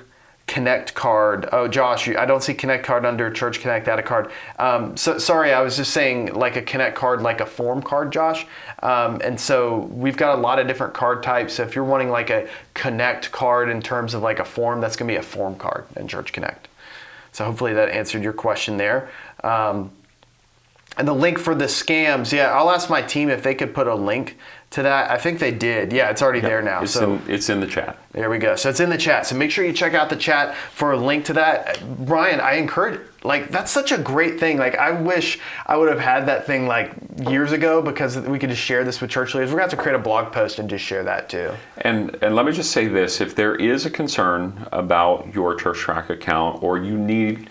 Connect card. Oh, Josh, I don't see Connect card under Church Connect, add a card. So sorry, I was just saying like a Connect card, like a form card, Josh. And so we've got a lot of different card types. So if you're wanting like a Connect card in terms of like a form, that's going to be a form card in Church Connect. So hopefully that answered your question there. And the link for the scams, yeah, I'll ask my team if they could put a link to that. I think they did. Yeah, it's already there now. It's in the chat. There we go. So it's in the chat. So make sure you check out the chat for a link to that. Brian, I encourage, like, that's such a great thing. Like, I wish I would have had that thing like years ago, because we could just share this with church leaders. We're going to have to create a blog post and just share that too. And let me just say this, if there is a concern about your ChurchTrac account, or you need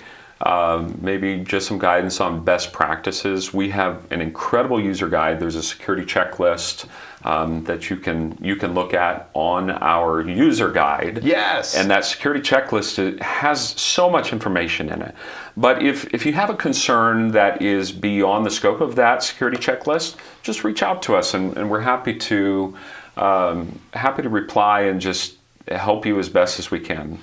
maybe just some guidance on best practices, we have an incredible user guide. There's a security checklist that you can look at on our user guide. Yes. And that security checklist has so much information in it. But if you have a concern that is beyond the scope of that security checklist, just reach out to us, and we're happy to reply and just help you as best as we can.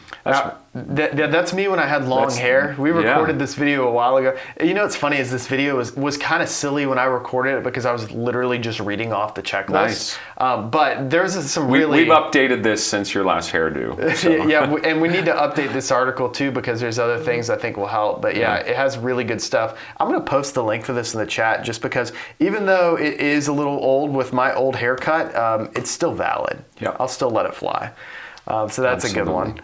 That's me when I had long hair. We recorded this video a while ago. You know what's funny is this video was kind of silly when I recorded it, because I was literally just reading off the checklist. Nice. But there's some really... We've updated this since your last hairdo. So. Yeah, and we need to update this article too, because there's other things I think will help. But yeah, it has really good stuff. I'm going to post the link for this in the chat, just because even though it is a little old with my old haircut, it's still valid. Yeah. I'll still let it fly. So that's a good one.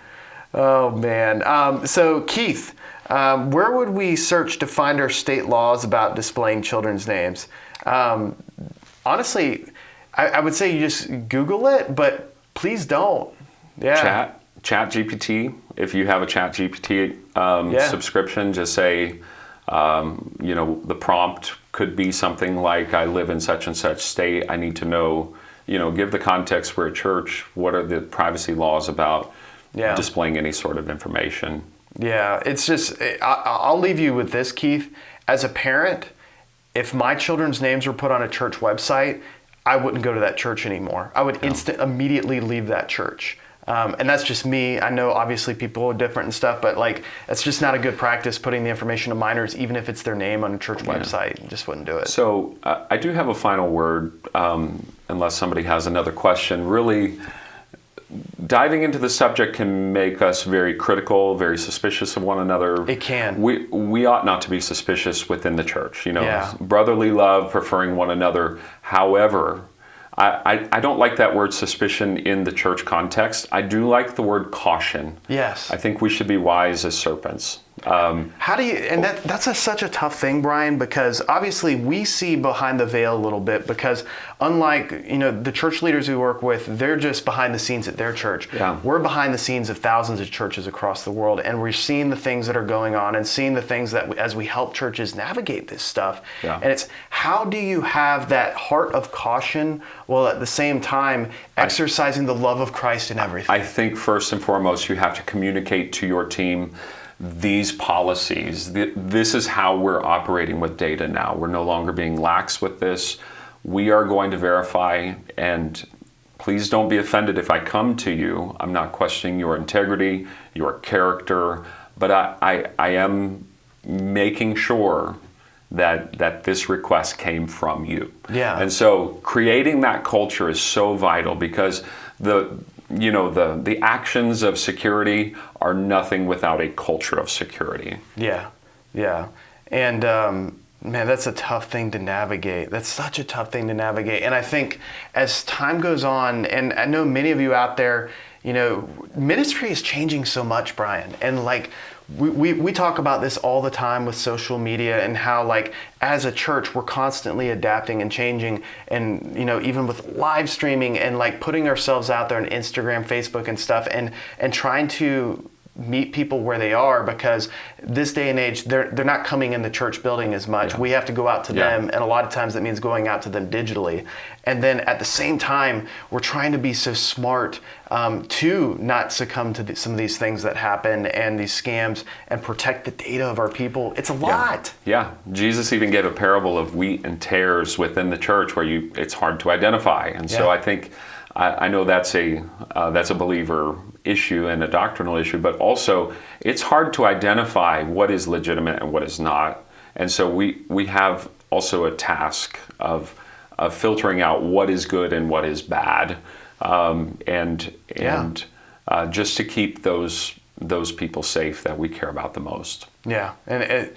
Oh, man. So, Keith, where would we search to find our state laws about displaying children's names? Honestly, I would say you just Google it, but please don't. Yeah. Chat GPT. If you have a Chat GPT subscription, just say, the prompt could be something like, I live in such and such state. I need to know, give the context. We're a church. What are the privacy laws about displaying any sort of information? Yeah, it's just, I'll leave you with this, Keith. As a parent, if my children's names were put on a church website, I wouldn't go to that church anymore. I would immediately leave that church. And that's just me. I know obviously people are different and stuff, but like, it's just not a good practice putting the information of minors, even if it's their name on a church website. You just wouldn't do it. So I do have a final word, unless somebody has another question. Really, diving into the subject can make us very critical, very suspicious of one another. It can. We ought not to be suspicious within the church. Brotherly love, preferring one another. However, I don't like that word suspicion in the church context. I do like the word caution. Yes. I think we should be wise as serpents. How do you, and that's such a tough thing, Brian, because obviously we see behind the veil a little bit, because unlike, the church leaders we work with, they're just behind the scenes at their church. Yeah. We're behind the scenes of thousands of churches across the world, and we're seeing the things that are going on and seeing the things that as we help churches navigate this stuff. Yeah. And it's, how do you have that heart of caution while at the same time exercising the love of Christ in everything? I think first and foremost, you have to communicate to your team these policies. This is how we're operating with data now. We're no longer being lax with this. We are going to verify, and please don't be offended if I come to you. I'm not questioning your integrity, your character, but I am making sure that this request came from you. Yeah. And so creating that culture is so vital, because the actions of security are nothing without a culture of security. Yeah. Yeah. And man, that's a tough thing to navigate. That's such a tough thing to navigate. And I think as time goes on, and I know many of you out there, ministry is changing so much, Brian. And like, we talk about this all the time with social media, and how like as a church we're constantly adapting and changing, and even with live streaming and like putting ourselves out there on Instagram, Facebook and stuff, and trying to meet people where they are, because this day and age they're not coming in the church building as much. We have to go out to them, and a lot of times that means going out to them digitally. And then at the same time we're trying to be so smart to not succumb to some of these things that happen and these scams, and protect the data of our people. It's a lot. Yeah. Jesus even gave a parable of wheat and tares within the church, where it's hard to identify. And so I think I know that's a believer issue and a doctrinal issue, but also it's hard to identify what is legitimate and what is not. And so we have also a task of filtering out what is good and what is bad, and just to keep those people safe that we care about the most. Yeah, and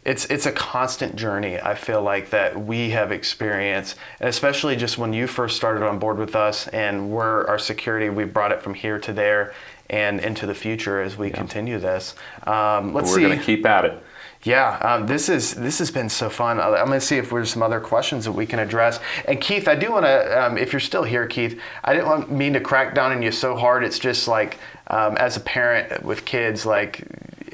it's a constant journey, I feel like, that we have experienced, and especially just when you first started on board with us, and our security, we brought it from here to there and into the future as we continue this. We're going to keep at it. Yeah, this has been so fun. I'm going to see if there's some other questions that we can address. And Keith, I do want to, if you're still here, Keith, I didn't mean to crack down on you so hard. It's just like, as a parent with kids, like,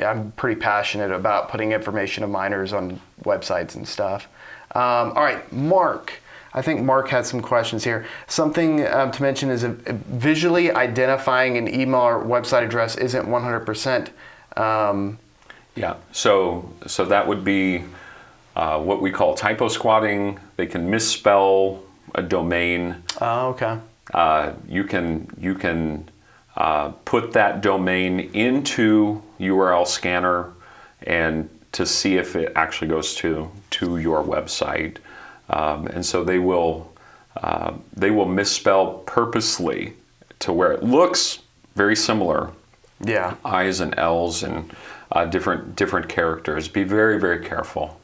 I'm pretty passionate about putting information of minors on websites and stuff. All right, Mark. I think Mark had some questions here. Something to mention is visually identifying an email or website address isn't 100%. Yeah, so that would be what we call typo squatting. They can misspell a domain. Oh, okay. You can put that domain into URL Scanner and to see if it actually goes to your website. And so they will misspell purposely to where it looks very similar. Yeah. I's and L's and different characters. Be very, very careful.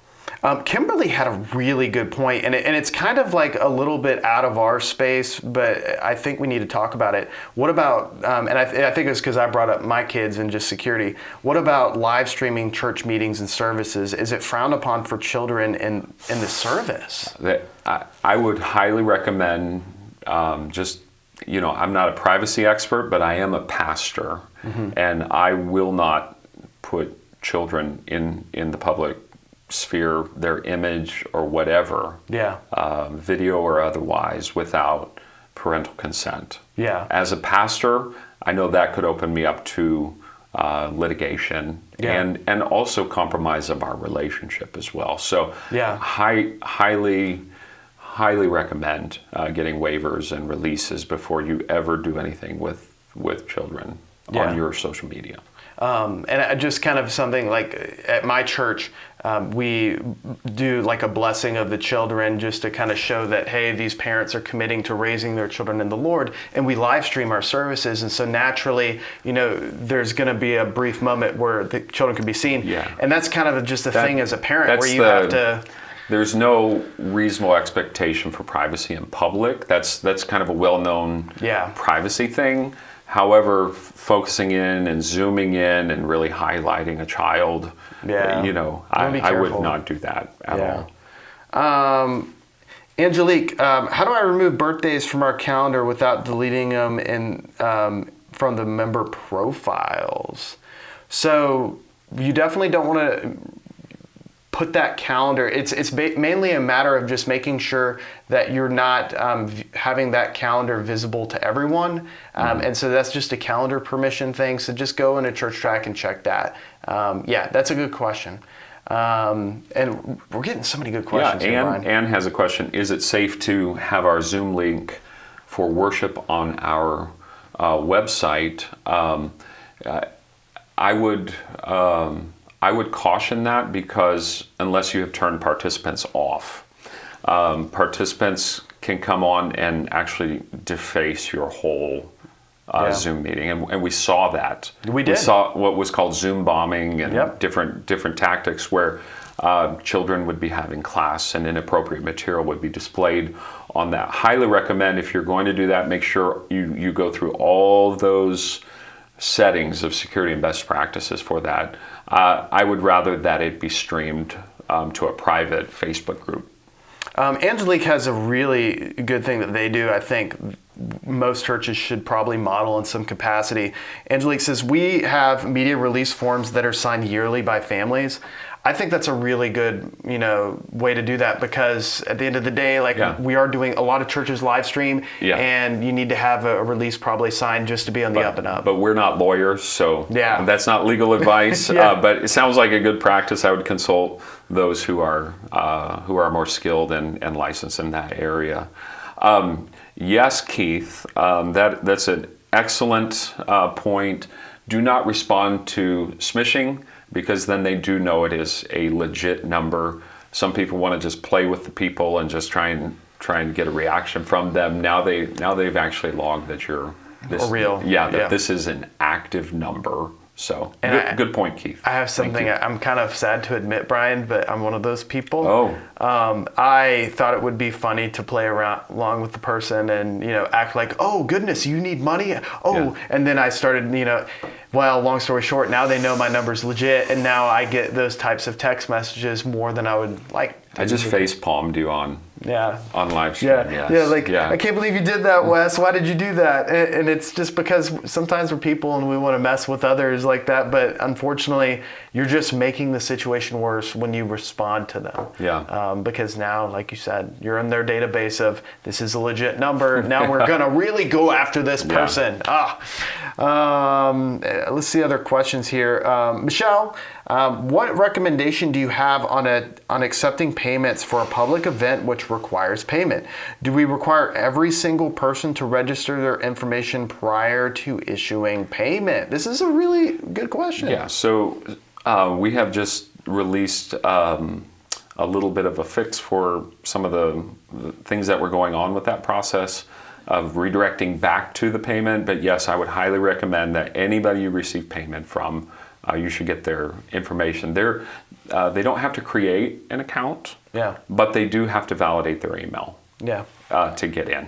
Kimberly had a really good point, and it's kind of like a little bit out of our space, but I think we need to talk about it. What about, and I think it's because I brought up my kids and just security, what about live streaming church meetings and services? Is it frowned upon for children in the service? I would highly recommend I'm not a privacy expert, but I am a pastor, and I will not put children in the public sphere, their image or whatever, video or otherwise, without parental consent. Yeah. As a pastor, I know that could open me up to litigation and also compromise of our relationship as well. So highly recommend getting waivers and releases before you ever do anything with children on your social media. And just kind of something like at my church, we do like a blessing of the children just to kind of show that, hey, these parents are committing to raising their children in the Lord, and we live stream our services. And so naturally, there's going to be a brief moment where the children can be seen. Yeah. And that's kind of just a thing as a parent where you have to... There's no reasonable expectation for privacy in public. That's kind of a well-known privacy thing. However, focusing in and zooming in and really highlighting a child, I would not do that at all. Angelique, how do I remove birthdays from our calendar without deleting them from the member profiles? So you definitely don't want to put that calendar. It's mainly a matter of just making sure that you're not having that calendar visible to everyone. And so that's just a calendar permission thing. So just go into ChurchTrac and check that. That's a good question. And we're getting so many good questions here, Brian. Anne has a question. Is it safe to have our Zoom link for worship on our website? I would caution that, because unless you have turned participants off, participants can come on and actually deface your whole Zoom meeting, and we saw that. We did. We saw what was called Zoom bombing and Yep. different tactics where children would be having class and inappropriate material would be displayed on that. Highly recommend, if you're going to do that, make sure you go through all those settings of security and best practices for that. I would rather that it be streamed to a private Facebook group. Angelique has a really good thing that they do. I think most churches should probably model in some capacity. Angelique says, we have media release forms that are signed yearly by families. I think that's a really good, way to do that, because at the end of the day, we are doing a lot of churches live stream, and you need to have a release probably signed just to be on the up and up. But we're not lawyers, so that's not legal advice. But it sounds like a good practice. I would consult those who are more skilled and licensed in that area. Yes, Keith, that's an excellent point. Do not respond to smishing, because then they do know it is a legit number. Some people want to just play with the people and just try and get a reaction from them. Now they've actually logged that you're real. This is an active number. So good point, Keith. I have something I'm kind of sad to admit, Brian, but I'm one of those people. I thought it would be funny to play along with the person and act like, oh goodness, you need money. And then I started long story short, now they know my number's legit, and now I get those types of text messages more than I would like. I just face palmed you on live stream. I can't believe you did that, Wes. Why did you do that? And it's just because sometimes we're people and we want to mess with others like that, but unfortunately, you're just making the situation worse when you respond to them. Because now, like you said, you're in their database of, this is a legit number. Now we're gonna really go after this person. Let's see other questions here. Michelle, what recommendation do you have on accepting payments for a public event which requires payment? Do we require every single person to register their information prior to issuing payment? This is a really good question. Yeah, so we have just released a little bit of a fix for some of the things that were going on with that process of redirecting back to the payment. But yes, I would highly recommend that anybody you receive payment from, you should get their information. They don't have to create an account, but they do have to validate their email to get in.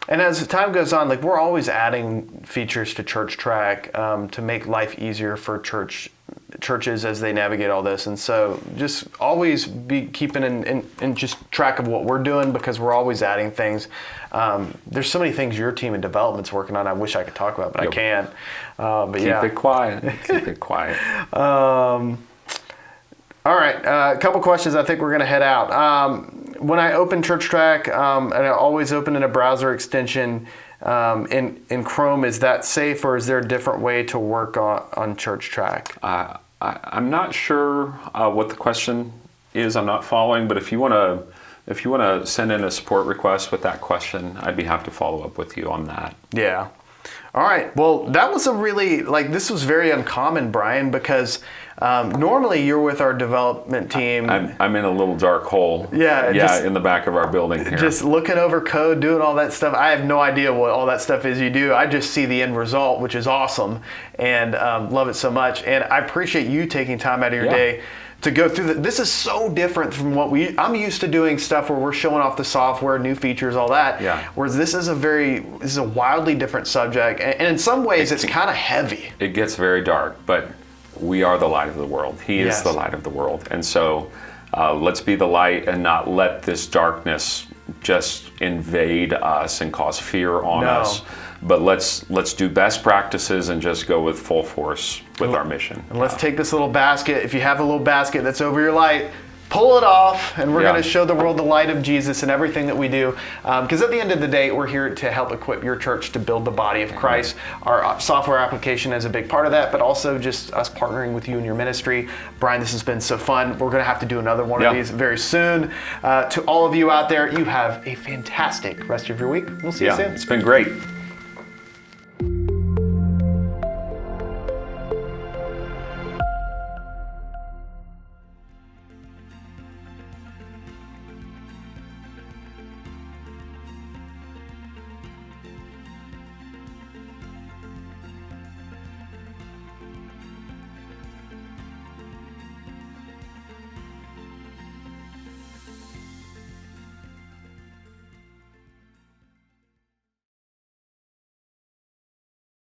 And as time goes on, we're always adding features to ChurchTrac to make life easier for churches as they navigate all this. And so just always be keeping in just track of what we're doing, because we're always adding things. There's so many things your team in development's working on I wish I could talk about, but I can't. Keep it quiet. Keep it quiet. All right, a couple questions. I think we're going to head out. When I open ChurchTrac, and I always open in a browser extension in Chrome, is that safe, or is there a different way to work on ChurchTrac? I'm not sure what the question is. I'm not following, but if you want to send in a support request with that question, I'd be happy to follow up with you on that. Yeah. All right. Well, that was a really, this was very uncommon, Brian, because normally you're with our development team. I'm in a little dark hole. In the back of our building here. Just looking over code, doing all that stuff. I have no idea what all that stuff is you do. I just see the end result, which is awesome, and love it so much. And I appreciate you taking time out of your day to go through this is so different from what I'm used to doing stuff where we're showing off the software, new features, all that. Whereas this is a wildly different subject, and in some ways it's kind of heavy. It gets very dark, but we are the light of the world. He is the light of the world, and so let's be the light and not let this darkness just invade us and cause fear on us. But let's do best practices and just go with full force with our mission. And let's take this little basket. If you have a little basket that's over your light, pull it off, and we're going to show the world the light of Jesus in everything that we do. Because at the end of the day, we're here to help equip your church to build the body of Christ. Our software application is a big part of that, but also just us partnering with you in your ministry. Brian, this has been so fun. We're going to have to do another one of these very soon. To all of you out there, you have a fantastic rest of your week. We'll see you soon. It's been great.